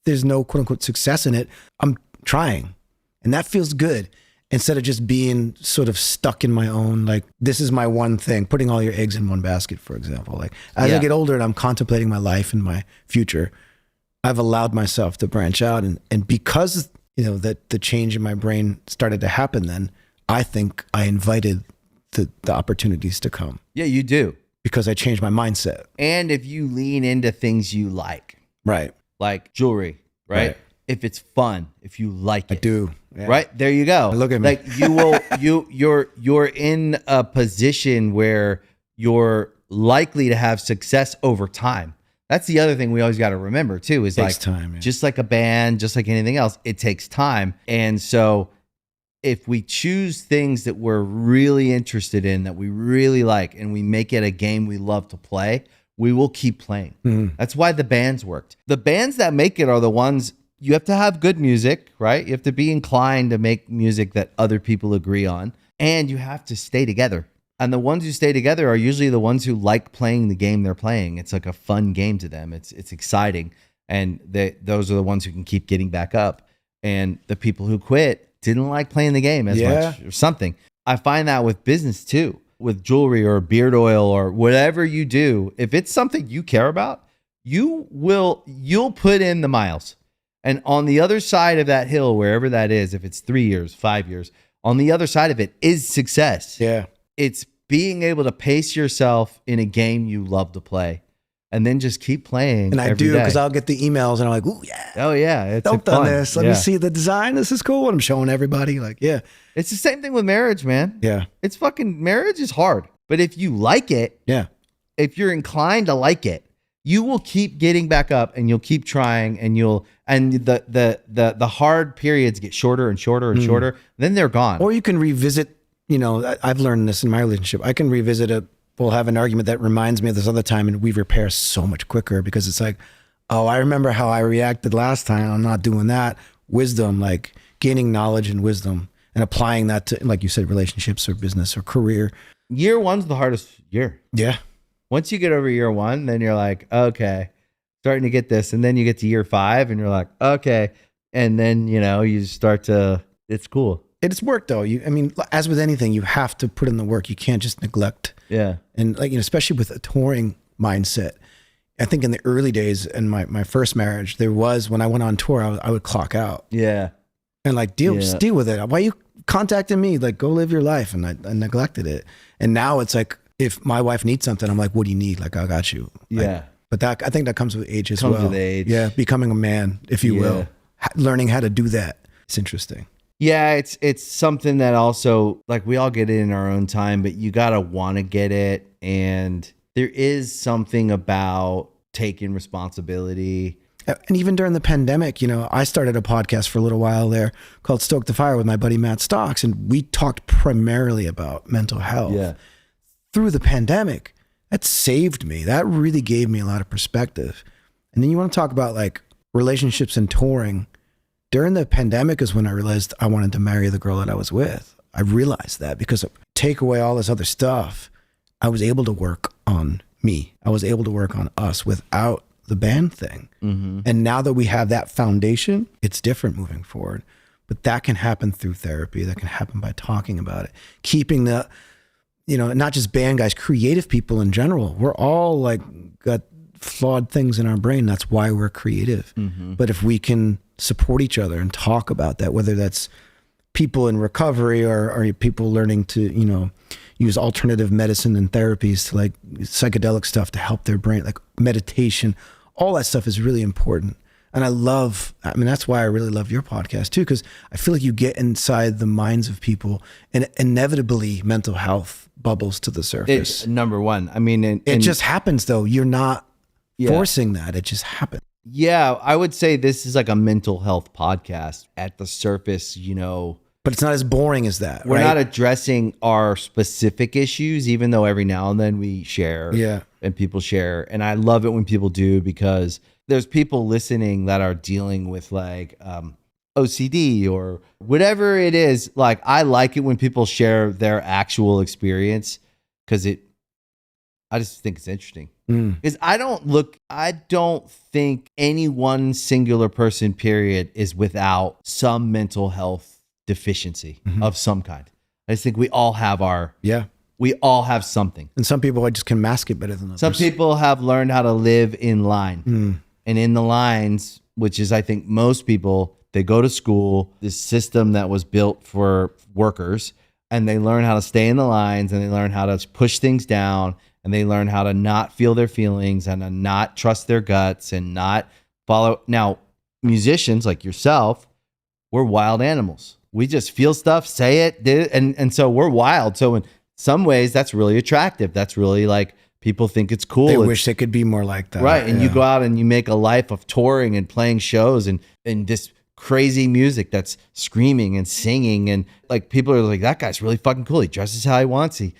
A: there's no quote unquote success in it, I'm trying. And that feels good. Instead of just being sort of stuck in my own, like, this is my one thing, putting all your eggs in one basket, for example. Like as I get older and I'm contemplating my life and my future, I've allowed myself to branch out. And because, that the change in my brain started to happen then, I think I invited the opportunities to come.
C: Yeah, you do.
A: Because I changed my mindset.
C: And if you lean into things you like.
A: Right.
C: Like jewelry, right? If it's fun, if you like it.
A: I do. Yeah.
C: Right? There you go.
A: Look at me.
C: Like you're in a position where you're likely to have success over time. That's the other thing we always got to remember too, is
A: takes time, yeah.
C: Just like a band, just like anything else, it takes time. And so if we choose things that we're really interested in, that we really like, and we make it a game we love to play, we will keep playing. Mm-hmm. That's why the bands worked. The bands that make it are the ones, you have to have good music, right? You have to be inclined to make music that other people agree on, and you have to stay together. And the ones who stay together are usually the ones who like playing the game they're playing. It's like a fun game to them. It's exciting. And those are the ones who can keep getting back up. And the people who quit didn't like playing the game as much or something. I find that with business too, with jewelry or beard oil or whatever you do. If it's something you care about, you'll put in the miles. And on the other side of that hill, wherever that is, if it's 3 years, 5 years, on the other side of it is success.
A: Yeah.
C: It's being able to pace yourself in a game you love to play and then just keep playing.
A: And I do, because I'll get the emails and I'm like, ooh, yeah.
C: Oh, yeah. It's
A: I've done this. Let me see the design. This is cool. And I'm showing everybody. Like, yeah.
C: It's the same thing with marriage, man.
A: Yeah.
C: It's fucking, marriage is hard. But if you like it, if you're inclined to like it, you will keep getting back up and you'll keep trying and the hard periods get shorter and shorter and shorter. Then they're gone.
A: Or you can revisit, I've learned this in my relationship. I can revisit it. We'll have an argument that reminds me of this other time and we repair so much quicker because it's like, oh, I remember how I reacted last time. I'm not doing that. Wisdom, like gaining knowledge and wisdom and applying that to, like you said, relationships or business or career.
C: Year one's the hardest year.
A: Yeah.
C: Once you get over year one, then you're like, okay, starting to get this. And then you get to year 5 and you're like, okay. And then, you start to, it's cool.
A: It's work though. I mean, as with anything, you have to put in the work. You can't just neglect.
C: Yeah.
A: And like, especially with a touring mindset. I think in the early days in my first marriage, there was, when I went on tour, I would clock out.
C: Yeah.
A: And like, just deal with it. Why are you contacting me? Like, go live your life. And I neglected it. And now it's like, if my wife needs something, I'm like, what do you need? Like, I got you.
C: Yeah.
A: Like, but I think that comes with age as
C: Comes
A: well.
C: with age.
A: Yeah. Becoming a man, if you will. Learning how to do that. It's interesting.
C: Yeah. It's something that also, like, we all get it in our own time, but you got to want to get it. And there is something about taking responsibility.
A: And even during the pandemic, I started a podcast for a little while there called Stoke the Fire with my buddy Matt Stocks. And we talked primarily about mental health.
C: Yeah.
A: Through the pandemic, that saved me. That really gave me a lot of perspective. And then you want to talk about like relationships and touring. During the pandemic is when I realized I wanted to marry the girl that I was with. I realized that because take away all this other stuff, I was able to work on me. I was able to work on us without the band thing. Mm-hmm. And now that we have that foundation, it's different moving forward. But that can happen through therapy. That can happen by talking about it. Keeping the, not just band guys, creative people in general. We're all like got flawed things in our brain. That's why we're creative. Mm-hmm. But if we can support each other and talk about that, whether that's people in recovery or people learning to, use alternative medicine and therapies to like psychedelic stuff to help their brain, like meditation, all that stuff is really important. And that's why I really love your podcast too, because I feel like you get inside the minds of people and inevitably mental health bubbles to the surface.
C: It's number one. I mean,
A: it just happens though. You're not forcing that. It just happens.
C: Yeah. I would say this is like a mental health podcast at the surface,
A: But it's not as boring as that.
C: We're
A: right?
C: not addressing our specific issues, even though every now and then we share and people share. And I love it when people do, because there's people listening that are dealing with like OCD or whatever it is. Like, I like it when people share their actual experience, because I just think it's interesting. Because I don't think any one singular person, period, is without some mental health deficiency of some kind. I just think we all have we all have something.
A: And some people just can mask it better than others.
C: Some people have learned how to live in line. And in the lines, which is, I think most people, they go to school, this system that was built for workers, and they learn how to stay in the lines, and they learn how to push things down, and they learn how to not feel their feelings and to not trust their guts and not follow. Now, musicians like yourself, we're wild animals. We just feel stuff, say it, and so we're wild. So in some ways, that's really attractive. That's really like, people think it's cool.
A: They wish they could be more like that.
C: Right. And you go out and you make a life of touring and playing shows and this crazy music that's screaming and singing. And like, people are like, that guy's really fucking cool. He dresses how he wants. He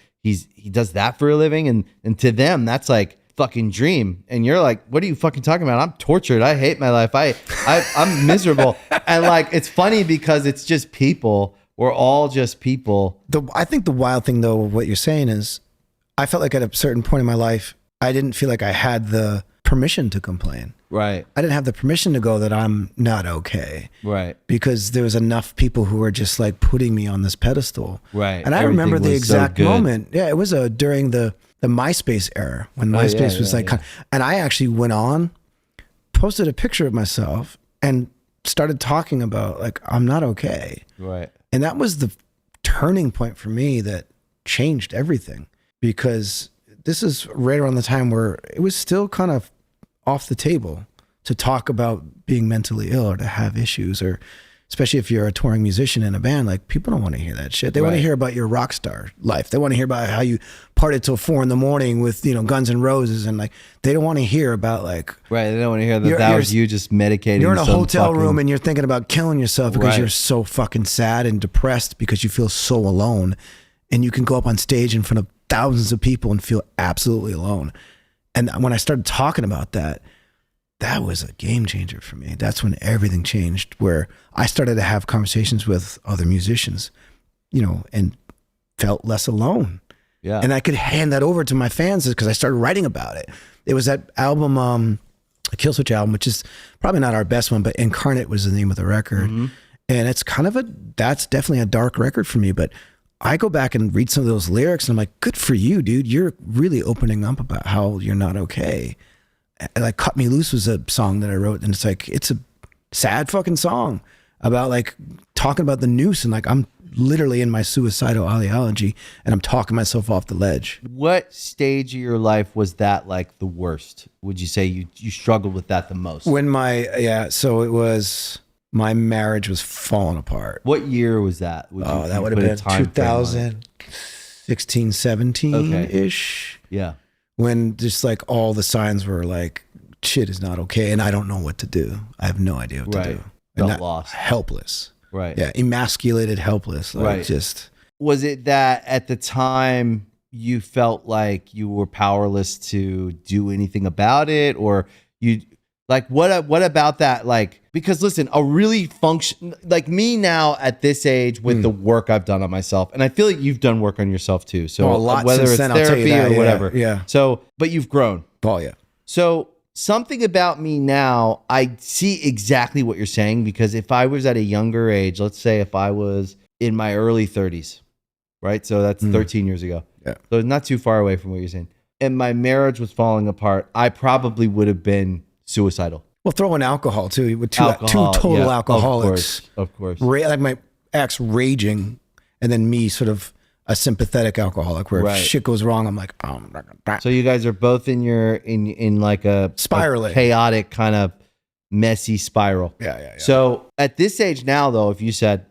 C: does that for a living. And to them, that's like fucking dream. And you're like, what are you fucking talking about? I'm tortured. I hate my life. I'm miserable. And like, it's funny because it's just people. We're all just people.
A: I think the wild thing though, of what you're saying is, I felt like at a certain point in my life, I didn't feel like I had the permission to complain.
C: Right.
A: I didn't have the permission to go that I'm not okay.
C: Right.
A: Because there was enough people who were just like putting me on this pedestal.
C: Right.
A: And I remember the exact moment. Yeah, it was during the MySpace era, when MySpace was like, and I actually went on, posted a picture of myself and started talking about like, I'm not okay.
C: Right.
A: And that was the turning point for me that changed everything. Because this is right around the time where it was still kind of off the table to talk about being mentally ill or to have issues, or especially if you're a touring musician in a band, like people don't want to hear that shit. They want to hear about your rock star life. They want to hear about how you partied till 4 a.m. with, Guns N' Roses, and like, they don't want to hear about like,
C: right. They don't want to hear that was you just medicating.
A: You're in a hotel room and you're thinking about killing yourself because you're so fucking sad and depressed because you feel so alone, and you can go up on stage in front of thousands of people and feel absolutely alone. And when I started talking about that, that was a game changer for me. That's when everything changed, where I started to have conversations with other musicians, and felt less alone. Yeah. And I could hand that over to my fans because I started writing about it. It was that album, Killswitch album, which is probably not our best one, but Incarnate was the name of the record. And it's kind of that's definitely a dark record for me, but I go back and read some of those lyrics and I'm like, good for you, dude. You're really opening up about how you're not okay. And like Cut Me Loose was a song that I wrote, and it's like, it's a sad fucking song about like talking about the noose, and like I'm literally in my suicidal ideology and I'm talking myself off the ledge.
C: What stage of your life was that like the worst? Would you say you struggled with that the most?
A: When so it was, my marriage was falling apart.
C: What year was that?
A: That would have been 2016, 17-ish.
C: Yeah.
A: When just like all the signs were like, shit is not okay and I don't know what to do. I have no idea what to do.
C: Felt lost.
A: Helpless.
C: Right.
A: Yeah. Emasculated, helpless. Like just.
C: Was it that at the time you felt like you were powerless to do anything about it, or you like what about that? Like, because listen, a really function like me now at this age with the work I've done on myself, and I feel like you've done work on yourself too. So
A: a lot
C: whether
A: since
C: it's
A: then, I'll tell you
C: therapy
A: that,
C: or whatever.
A: Yeah.
C: So, but you've grown.
A: Oh yeah.
C: So something about me now, I see exactly what you're saying, because if I was at a younger age, let's say if I was in my early 30s, right? So that's 13 years ago.
A: Yeah.
C: So it's not too far away from what you're saying. And my marriage was falling apart, I probably would have been suicidal.
A: Well, throw in alcohol too, with two total alcoholics.
C: Of course.
A: Like my ex raging, and then me sort of a sympathetic alcoholic where if shit goes wrong, I'm like, oh, I'm not gonna.
C: So you guys are both in like a
A: spiraling,
C: chaotic kind of messy spiral.
A: Yeah.
C: So at this age now, though, if you said,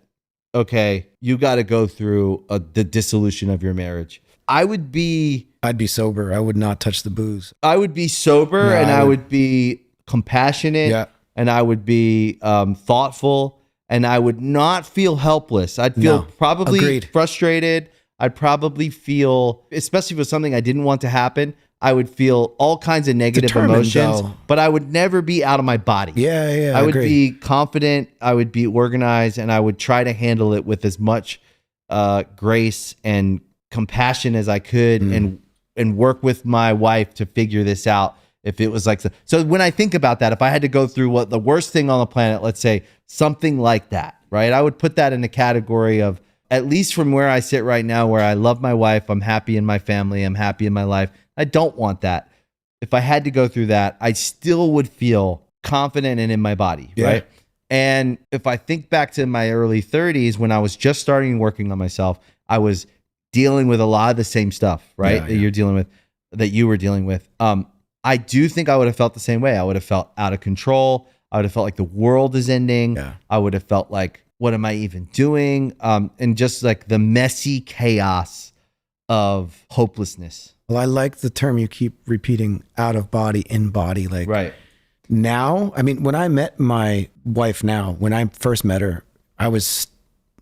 C: okay, you got to go through the dissolution of your marriage, I'd be
A: sober. I would not touch the booze.
C: I would be sober, and I would be compassionate, and I would be thoughtful, and I would not feel helpless. I'd feel probably frustrated. I'd probably feel, especially if it was something I didn't want to happen, I would feel all kinds of negative emotions, but I would never be out of my body.
A: Yeah.
C: I would be confident, I would be organized, and I would try to handle it with as much grace and compassion as I could, and work with my wife to figure this out. If it was like so when I think about that, if I had to go through what the worst thing on the planet, let's say something like that, right? I would put that in a category of, at least from where I sit right now, where I love my wife, I'm happy in my family, I'm happy in my life. I don't want that. If I had to go through that, I still would feel confident and in my body, right? And if I think back to my early 30s, when I was just starting working on myself, I was dealing with a lot of the same stuff, right? That you're dealing with, that you were dealing with. I do think I would have felt the same way. I would have felt out of control. I would have felt like the world is ending.
A: Yeah.
C: I would have felt like, what am I even doing? And just like the messy chaos of hopelessness.
A: Well, I like the term you keep repeating, out of body, in body. Like now, I mean, when I met my wife now, when I first met her, I was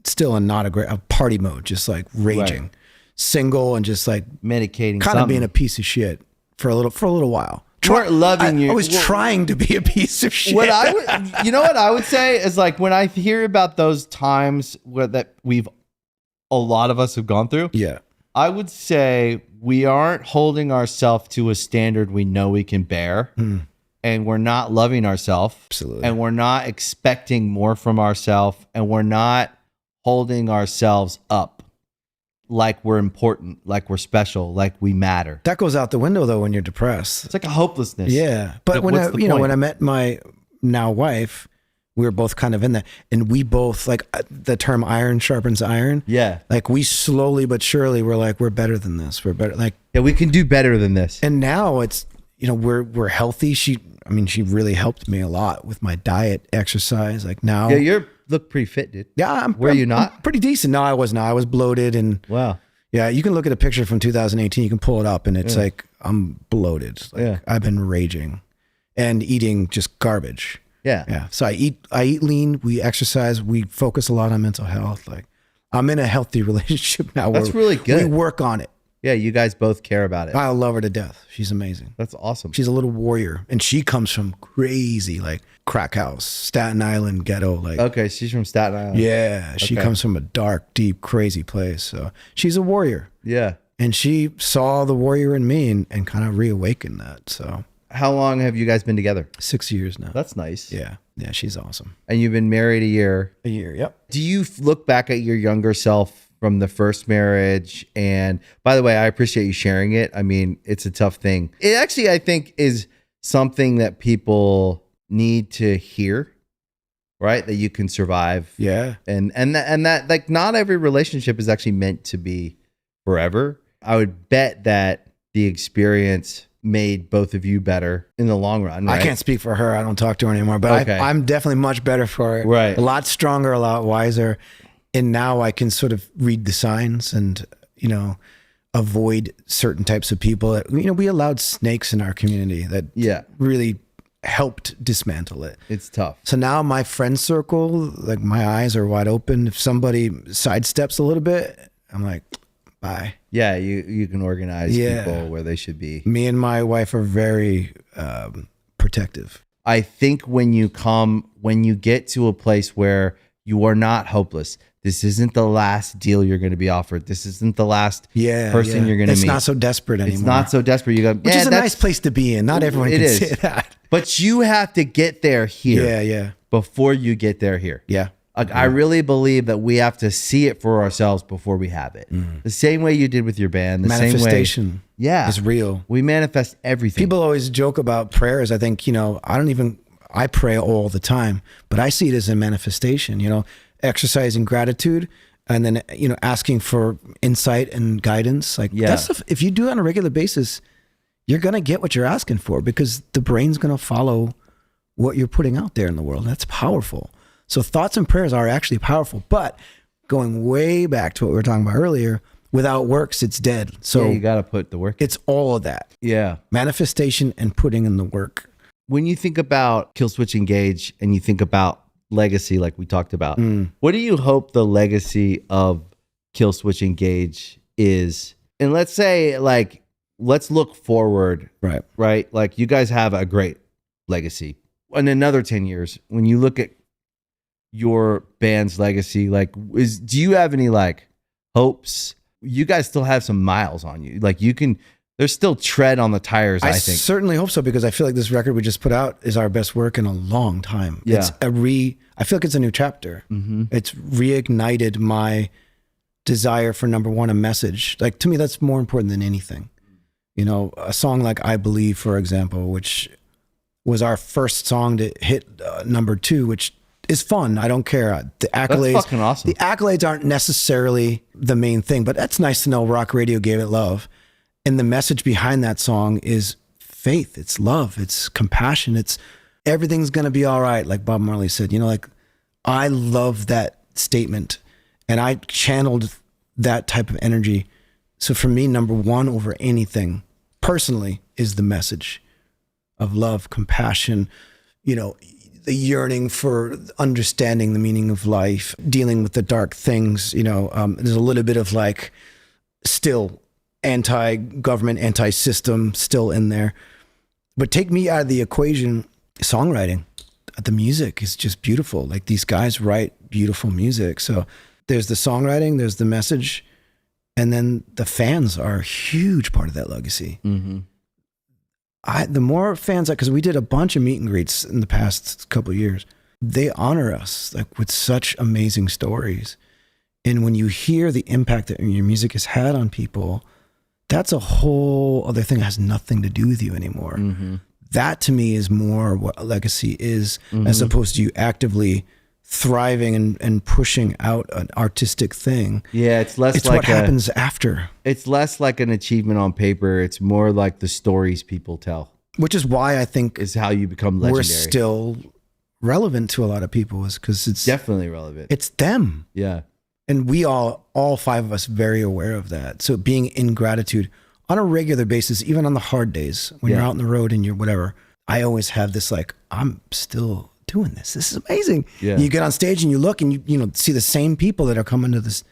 A: still in not a party mode, just like raging, single, and just like
C: medicating,
A: kind of being a piece of shit for a little while.
C: I
A: was trying to be a piece of shit.
C: What I would say is, like, when I hear about those times that a lot of us have gone through.
A: Yeah.
C: I would say we aren't holding ourselves to a standard we know we can bear. And we're not loving ourselves.
A: Absolutely.
C: And we're not expecting more from ourselves. And we're not holding ourselves up like we're important, like we're special, like we matter.
A: That goes out the window though when you're depressed.
C: It's like a hopelessness.
A: Yeah. But when I met my now wife, we were both kind of in that, and we both, like, the term iron sharpens iron.
C: Yeah.
A: Like, we slowly but surely were like, we're better than this. We're better. Like,
C: yeah, we can do better than this.
A: And now it's, we're healthy. She really helped me a lot with my diet, exercise. Like now.
C: Yeah, you look pretty fit, dude.
A: Yeah.
C: Were you not?
A: I'm pretty decent. No, I was not. I was bloated and.
C: Wow.
A: Yeah. You can look at a picture from 2018. You can pull it up and it's like, I'm bloated. Like, I've been raging and eating just garbage.
C: Yeah.
A: So I eat lean, we exercise, we focus a lot on mental health. Like, I'm in a healthy relationship now.
C: That's really good.
A: We work on it.
C: Yeah, you guys both care about it.
A: I love her to death. She's amazing.
C: That's awesome.
A: She's a little warrior, and she comes from crazy, like, crack house, Staten Island ghetto. Like,
C: okay, she's from Staten Island.
A: Yeah, she comes from a dark, deep, crazy place. So she's a warrior.
C: Yeah.
A: And she saw the warrior in me and kind of reawakened that. So
C: How long have you guys been together?
A: 6 years now.
C: That's nice.
A: Yeah. Yeah. She's awesome.
C: And you've been married a year.
A: A year. Yep.
C: Do you look back at your younger self from the first marriage? And by the way, I appreciate you sharing it. I mean, it's a tough thing. It actually, I think, is something that people need to hear, right? That you can survive.
A: Yeah.
C: And that like not every relationship is actually meant to be forever. I would bet that the experience made both of you better in the long run. Right?
A: I can't speak for her. I don't talk to her anymore, but
C: Okay.
A: I'm definitely much better for it.
C: Right.
A: A lot stronger, a lot wiser. And now I can sort of read the signs and, avoid certain types of people. We allowed snakes in our community that really helped dismantle it.
C: It's tough.
A: So now my friend circle, like my eyes are wide open. If somebody sidesteps a little bit, I'm like, bye.
C: Yeah, you can organize people where they should be.
A: Me and my wife are very protective.
C: I think when you get to a place where you are not hopeless, this isn't the last deal you're going to be offered. This isn't the last person you're going to meet.
A: It's not so desperate anymore.
C: It's not so desperate. You go,
A: which is a nice place to be in. Not everyone can say that.
C: But you have to get there here.
A: Yeah.
C: Before you get there here.
A: Yeah.
C: I really believe that we have to see it for ourselves before we have it. The same way you did with your band. The
A: Manifestation
C: same way,
A: is real.
C: We manifest everything.
A: People always joke about prayers. I think, I pray all the time, but I see it as a manifestation, exercising gratitude and then, asking for insight and guidance. Like that stuff, if you do it on a regular basis, you're going to get what you're asking for because the brain's going to follow what you're putting out there in the world. That's powerful. So thoughts and prayers are actually powerful, but going way back to what we were talking about earlier, without works, it's dead. So
C: you got to put the work.
A: It's all of that.
C: Yeah.
A: Manifestation and putting in the work.
C: When you think about Killswitch Engage and you think about legacy, like we talked about, what do you hope the legacy of Killswitch Engage is? And let's say, let's look forward. Right. Like you guys have a great legacy. In another 10 years, when you look at your band's legacy, do you have any hopes? You guys still have some miles on you. There's still tread on the tires, I think. I
A: certainly hope so because I feel like this record we just put out is our best work in a long time.
C: Yeah.
A: I feel like it's a new chapter. It's reignited my desire for, number one, a message. Like to me, that's more important than anything. A song like I Believe, for example, which was our first song to hit number 2, which is fun. I don't care. The accolades,
C: that's fucking awesome.
A: The accolades aren't necessarily the main thing, but that's nice to know. Rock radio gave it love. And the message behind that song is faith. It's love. It's compassion. It's everything's going to be all right. Like Bob Marley said, I love that statement and I channeled that type of energy. So for me, number one over anything personally is the message of love, compassion, the yearning for understanding the meaning of life, dealing with the dark things. There's a little bit of still anti-government, anti-system still in there. But take me out of the equation, songwriting. The music is just beautiful. Like these guys write beautiful music. So there's the songwriting, there's the message, and then the fans are a huge part of that legacy. The more fans, because we did a bunch of meet and greets in the past couple of years, they honor us with such amazing stories. And when you hear the impact that your music has had on people, that's a whole other thing that has nothing to do with you anymore. That to me is more what a legacy is, as opposed to you actively thriving and pushing out an artistic thing.
C: Yeah, it's less
A: it's what happens after.
C: It's less like an achievement on paper. It's more like the stories people tell. Which
A: is why I think
C: is how you become legendary.
A: We're still relevant to a lot of people, is because it's
C: definitely relevant.
A: It's them.
C: Yeah.
A: And we all 5 of us, very aware of that. So being in gratitude on a regular basis, even on the hard days when you're out on the road and you're whatever, I always have this I'm still doing this. This is amazing.
C: Yeah.
A: You get on stage and you look and you see the same people that are coming to this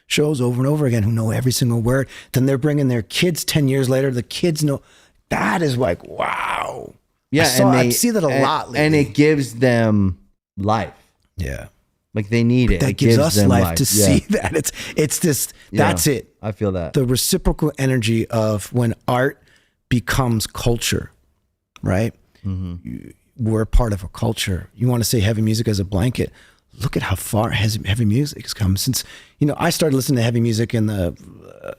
A: shows over and over again who know every single word. Then they're bringing their kids 10 years later. The kids know. That is wow.
C: Yeah,
A: I see that a lot lately.
C: And it gives them life.
A: Yeah.
C: They need it.
A: That gives us life to see that. It's this, that's it.
C: I feel that.
A: The reciprocal energy of when art becomes culture. right? We're part of a culture. You want to say heavy music as a blanket. Look at how far heavy music has come since, I started listening to heavy music in the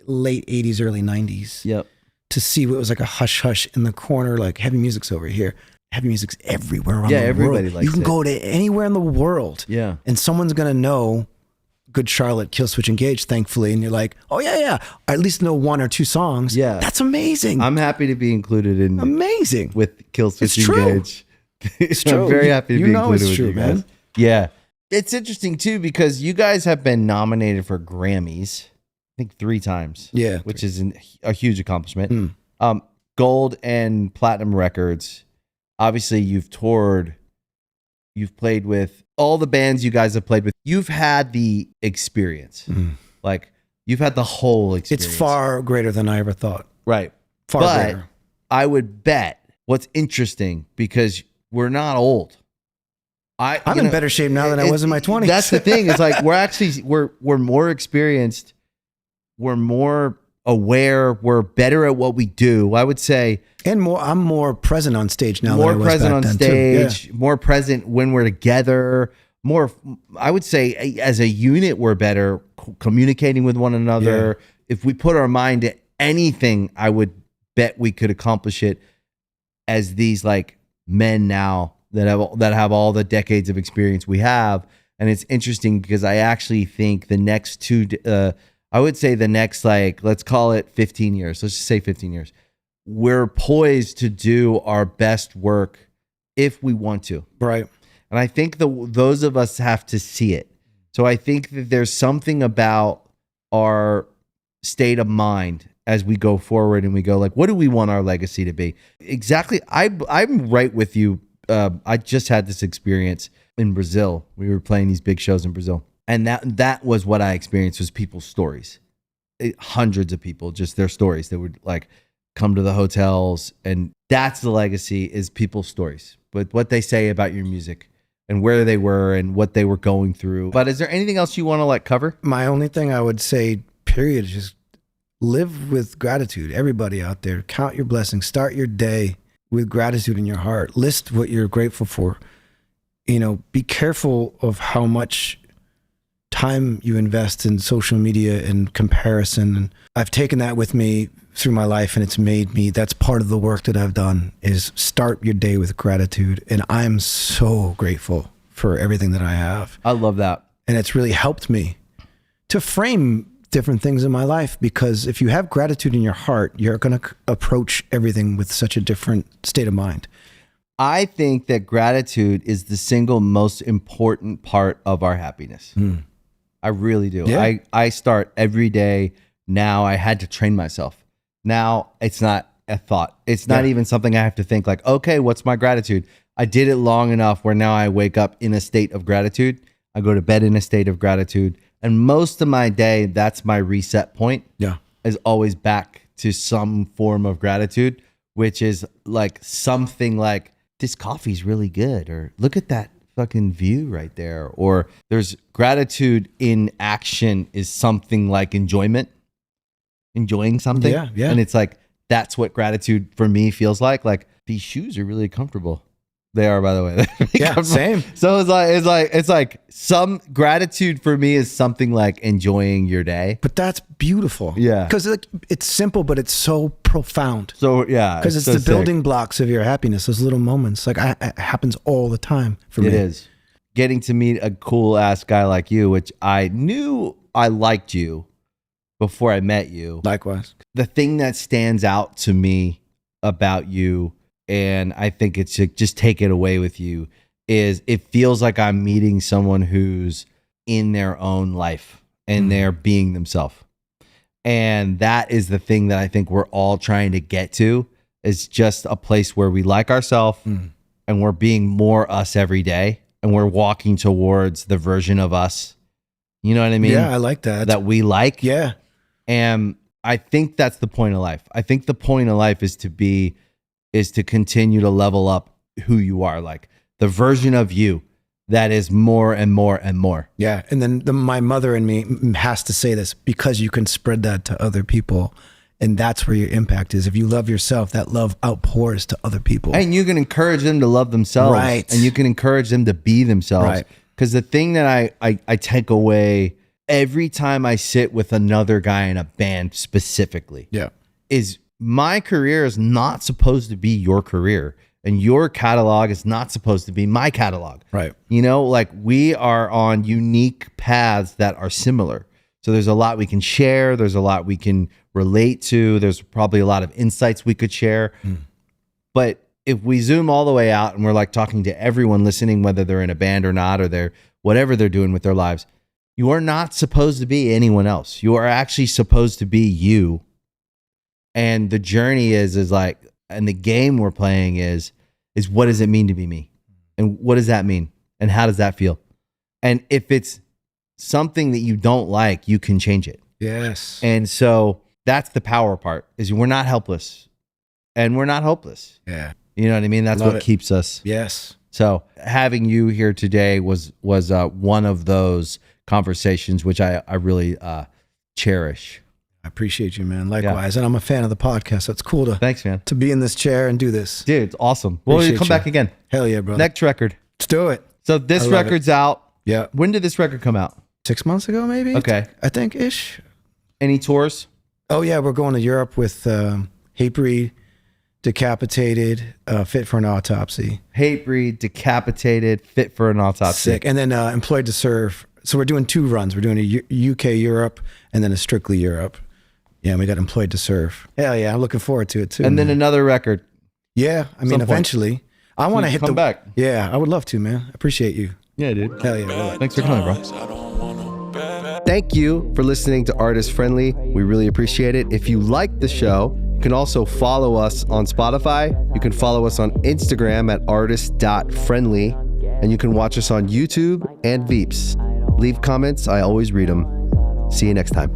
A: late 80s, early 90s.
C: Yep.
A: To see what was like a hush hush in the corner, like heavy music's over here. Heavy music's everywhere around the world. Yeah,
C: everybody likes it.
A: You can go to anywhere in the world.
C: Yeah.
A: And someone's going to know Good Charlotte, Killswitch Engage, thankfully. And you're like, oh, yeah. I at least know one or two songs.
C: Yeah.
A: That's amazing.
C: I'm happy to be included in.
A: Amazing.
C: With Killswitch
A: It's
C: Engage.
A: It's true.
C: I'm very happy to be included
A: it's
C: with
A: true,
C: you guys.
A: man.
C: Yeah. It's interesting, too, because you guys have been nominated for Grammys, I think 3 times.
A: Yeah.
C: Which is a huge accomplishment. Gold and platinum records. Obviously, you've toured. You've played with all the bands you guys have played with. You've had the experience. Like, you've had the whole experience.
A: It's far greater than I ever thought.
C: Right.
A: Far greater.
C: I would bet what's interesting, because we're not old.
A: I'm in better shape now than I was in my 20s.
C: That's the thing. It's like we're more experienced. We're more aware. We're better at what we do, I would say. And
A: I'm more present on stage now than I was
C: present
A: back
C: on
A: then
C: stage,
A: too. Yeah.
C: more present when we're together. More, I would say, as a unit, we're better communicating with one another. Yeah. If we put our mind to anything, I would bet we could accomplish it as these like men now that have all the decades of experience we have. And it's interesting because I actually think the next I would say the next, like, let's call it 15 years. Let's just say 15 years. We're poised to do our best work if we want to.
A: Right.
C: And I think those of us have to see it. So I think that there's something about our state of mind as we go forward and we go like, what do we want our legacy to be? Exactly. I'm right with you. I just had this experience in Brazil. We were playing these big shows in Brazil. And that was what I experienced, was people's stories. Hundreds of people, just their stories. They would like come to the hotels, and that's the legacy, is people's stories. But what they say about your music and where they were and what they were going through. But is there anything else you want to like cover?
A: My only thing I would say, period, is just live with gratitude. Everybody out there, count your blessings. Start your day with gratitude in your heart. List what you're grateful for. Be careful of how much time you invest in social media and comparison. And I've taken that with me through my life, and it's made me, that's part of the work that I've done, is start your day with gratitude. And I'm so grateful for everything that I have.
C: I love that.
A: And it's really helped me to frame different things in my life, because if you have gratitude in your heart, you're going to approach everything with such a different state of mind.
C: I think that gratitude is the single most important part of our happiness. I really do.
A: Yeah.
C: I start every day. Now I had to train myself. Now it's not a thought. It's not even something I have to think like, okay, what's my gratitude? I did it long enough where now I wake up in a state of gratitude. I go to bed in a state of gratitude. And most of my day, that's my reset point.
A: Yeah.
C: Is always back to some form of gratitude, which is like something like, this coffee's really good, or look at that fucking view right there. Or there's gratitude in action is something like enjoying something.
A: Yeah.
C: And it's like, that's what gratitude for me feels like. Like, these shoes are really comfortable. They are, by the way.
A: Yeah, same.
C: So it's like some gratitude for me is something like enjoying your day.
A: But that's beautiful.
C: Yeah.
A: Because it's simple, but it's so profound.
C: So yeah.
A: Because it's
C: so
A: the
C: sick.
A: building blocks of your happiness, those little moments. Like it happens all the time for me.
C: It is. Getting to meet a cool ass guy like you, which I knew I liked you before I met you.
A: Likewise.
C: The thing that stands out to me about you, and I think it's just take it away with you, is it feels like I'm meeting someone who's in their own life and they're being themselves. And that is the thing that I think we're all trying to get to, is just a place where we like ourselves and we're being more us every day, and we're walking towards the version of us. You know what I mean?
A: Yeah, I like that.
C: That we like.
A: Yeah.
C: And I think that's the point of life. I think the point of life is to continue to level up who you are, like the version of you that is more and more and more.
A: Yeah. And then my mother and me has to say this, because you can spread that to other people, And that's where your impact is. If you love yourself, that love outpours to other people.
C: And you can encourage them to love themselves.
A: Right.
C: And you can encourage them to be themselves.
A: Right.
C: Because the thing that I take away every time I sit with another guy in a band specifically
A: Yeah.
C: is my career is not supposed to be your career. And your catalog is not supposed to be my catalog.
A: Right.
C: You know, like we are on unique paths that are similar. So there's a lot we can share. There's a lot we can relate to. There's probably a lot of insights we could share. But if we zoom all the way out and we're like talking to everyone listening, whether they're in a band or not, or they're whatever they're doing with their lives, you are not supposed to be anyone else. You are actually supposed to be you. And the journey is like, and the game we're playing is what does it mean to be me? And what does that mean? And how does that feel? And if it's something that you don't like, you can change it.
A: Yes.
C: And so that's the power part, is we're not helpless and we're not hopeless.
A: Yeah.
C: You know what I mean? That's
A: Love
C: what
A: it.
C: keeps us.
A: Yes.
C: So having you here today was one of those conversations, which I really cherish.
A: I appreciate you, man. Likewise. And I'm a fan of the podcast. So it's cool
C: Thanks, man.
A: to be in this chair and do this.
C: Dude, it's awesome. Well,
A: Appreciate
C: come
A: you.
C: back again.
A: Hell yeah, brother.
C: Next record.
A: Let's do it.
C: So this
A: I love
C: record's out.
A: Yeah.
C: When did this record come out?
A: 6 months ago, maybe?
C: Okay.
A: I think ish.
C: Any tours?
A: Oh, yeah. We're going to Europe with Hatebreed, Decapitated, Fit for an Autopsy.
C: Hatebreed, Decapitated, Fit for an Autopsy.
A: Sick. And then Employed to Serve. So we're doing 2 runs. We're doing a UK Europe and then a Strictly Europe. Yeah, and we got Employed to Serve. Hell yeah, I'm looking forward to it too.
C: And then
A: man.
C: another record.
A: Yeah, I mean,
C: Some point.
A: eventually. I want to hit
C: come back.
A: Yeah, I would love to, man. I appreciate you.
C: Yeah, dude.
A: Hell yeah. Brother.
C: Thanks for coming, bro. Thank you for listening to Artist Friendly. We really appreciate it. If you like the show, you can also follow us on Spotify. You can follow us on Instagram at artist.friendly. And you can watch us on YouTube and Veeps. Leave comments. I always read them. See you next time.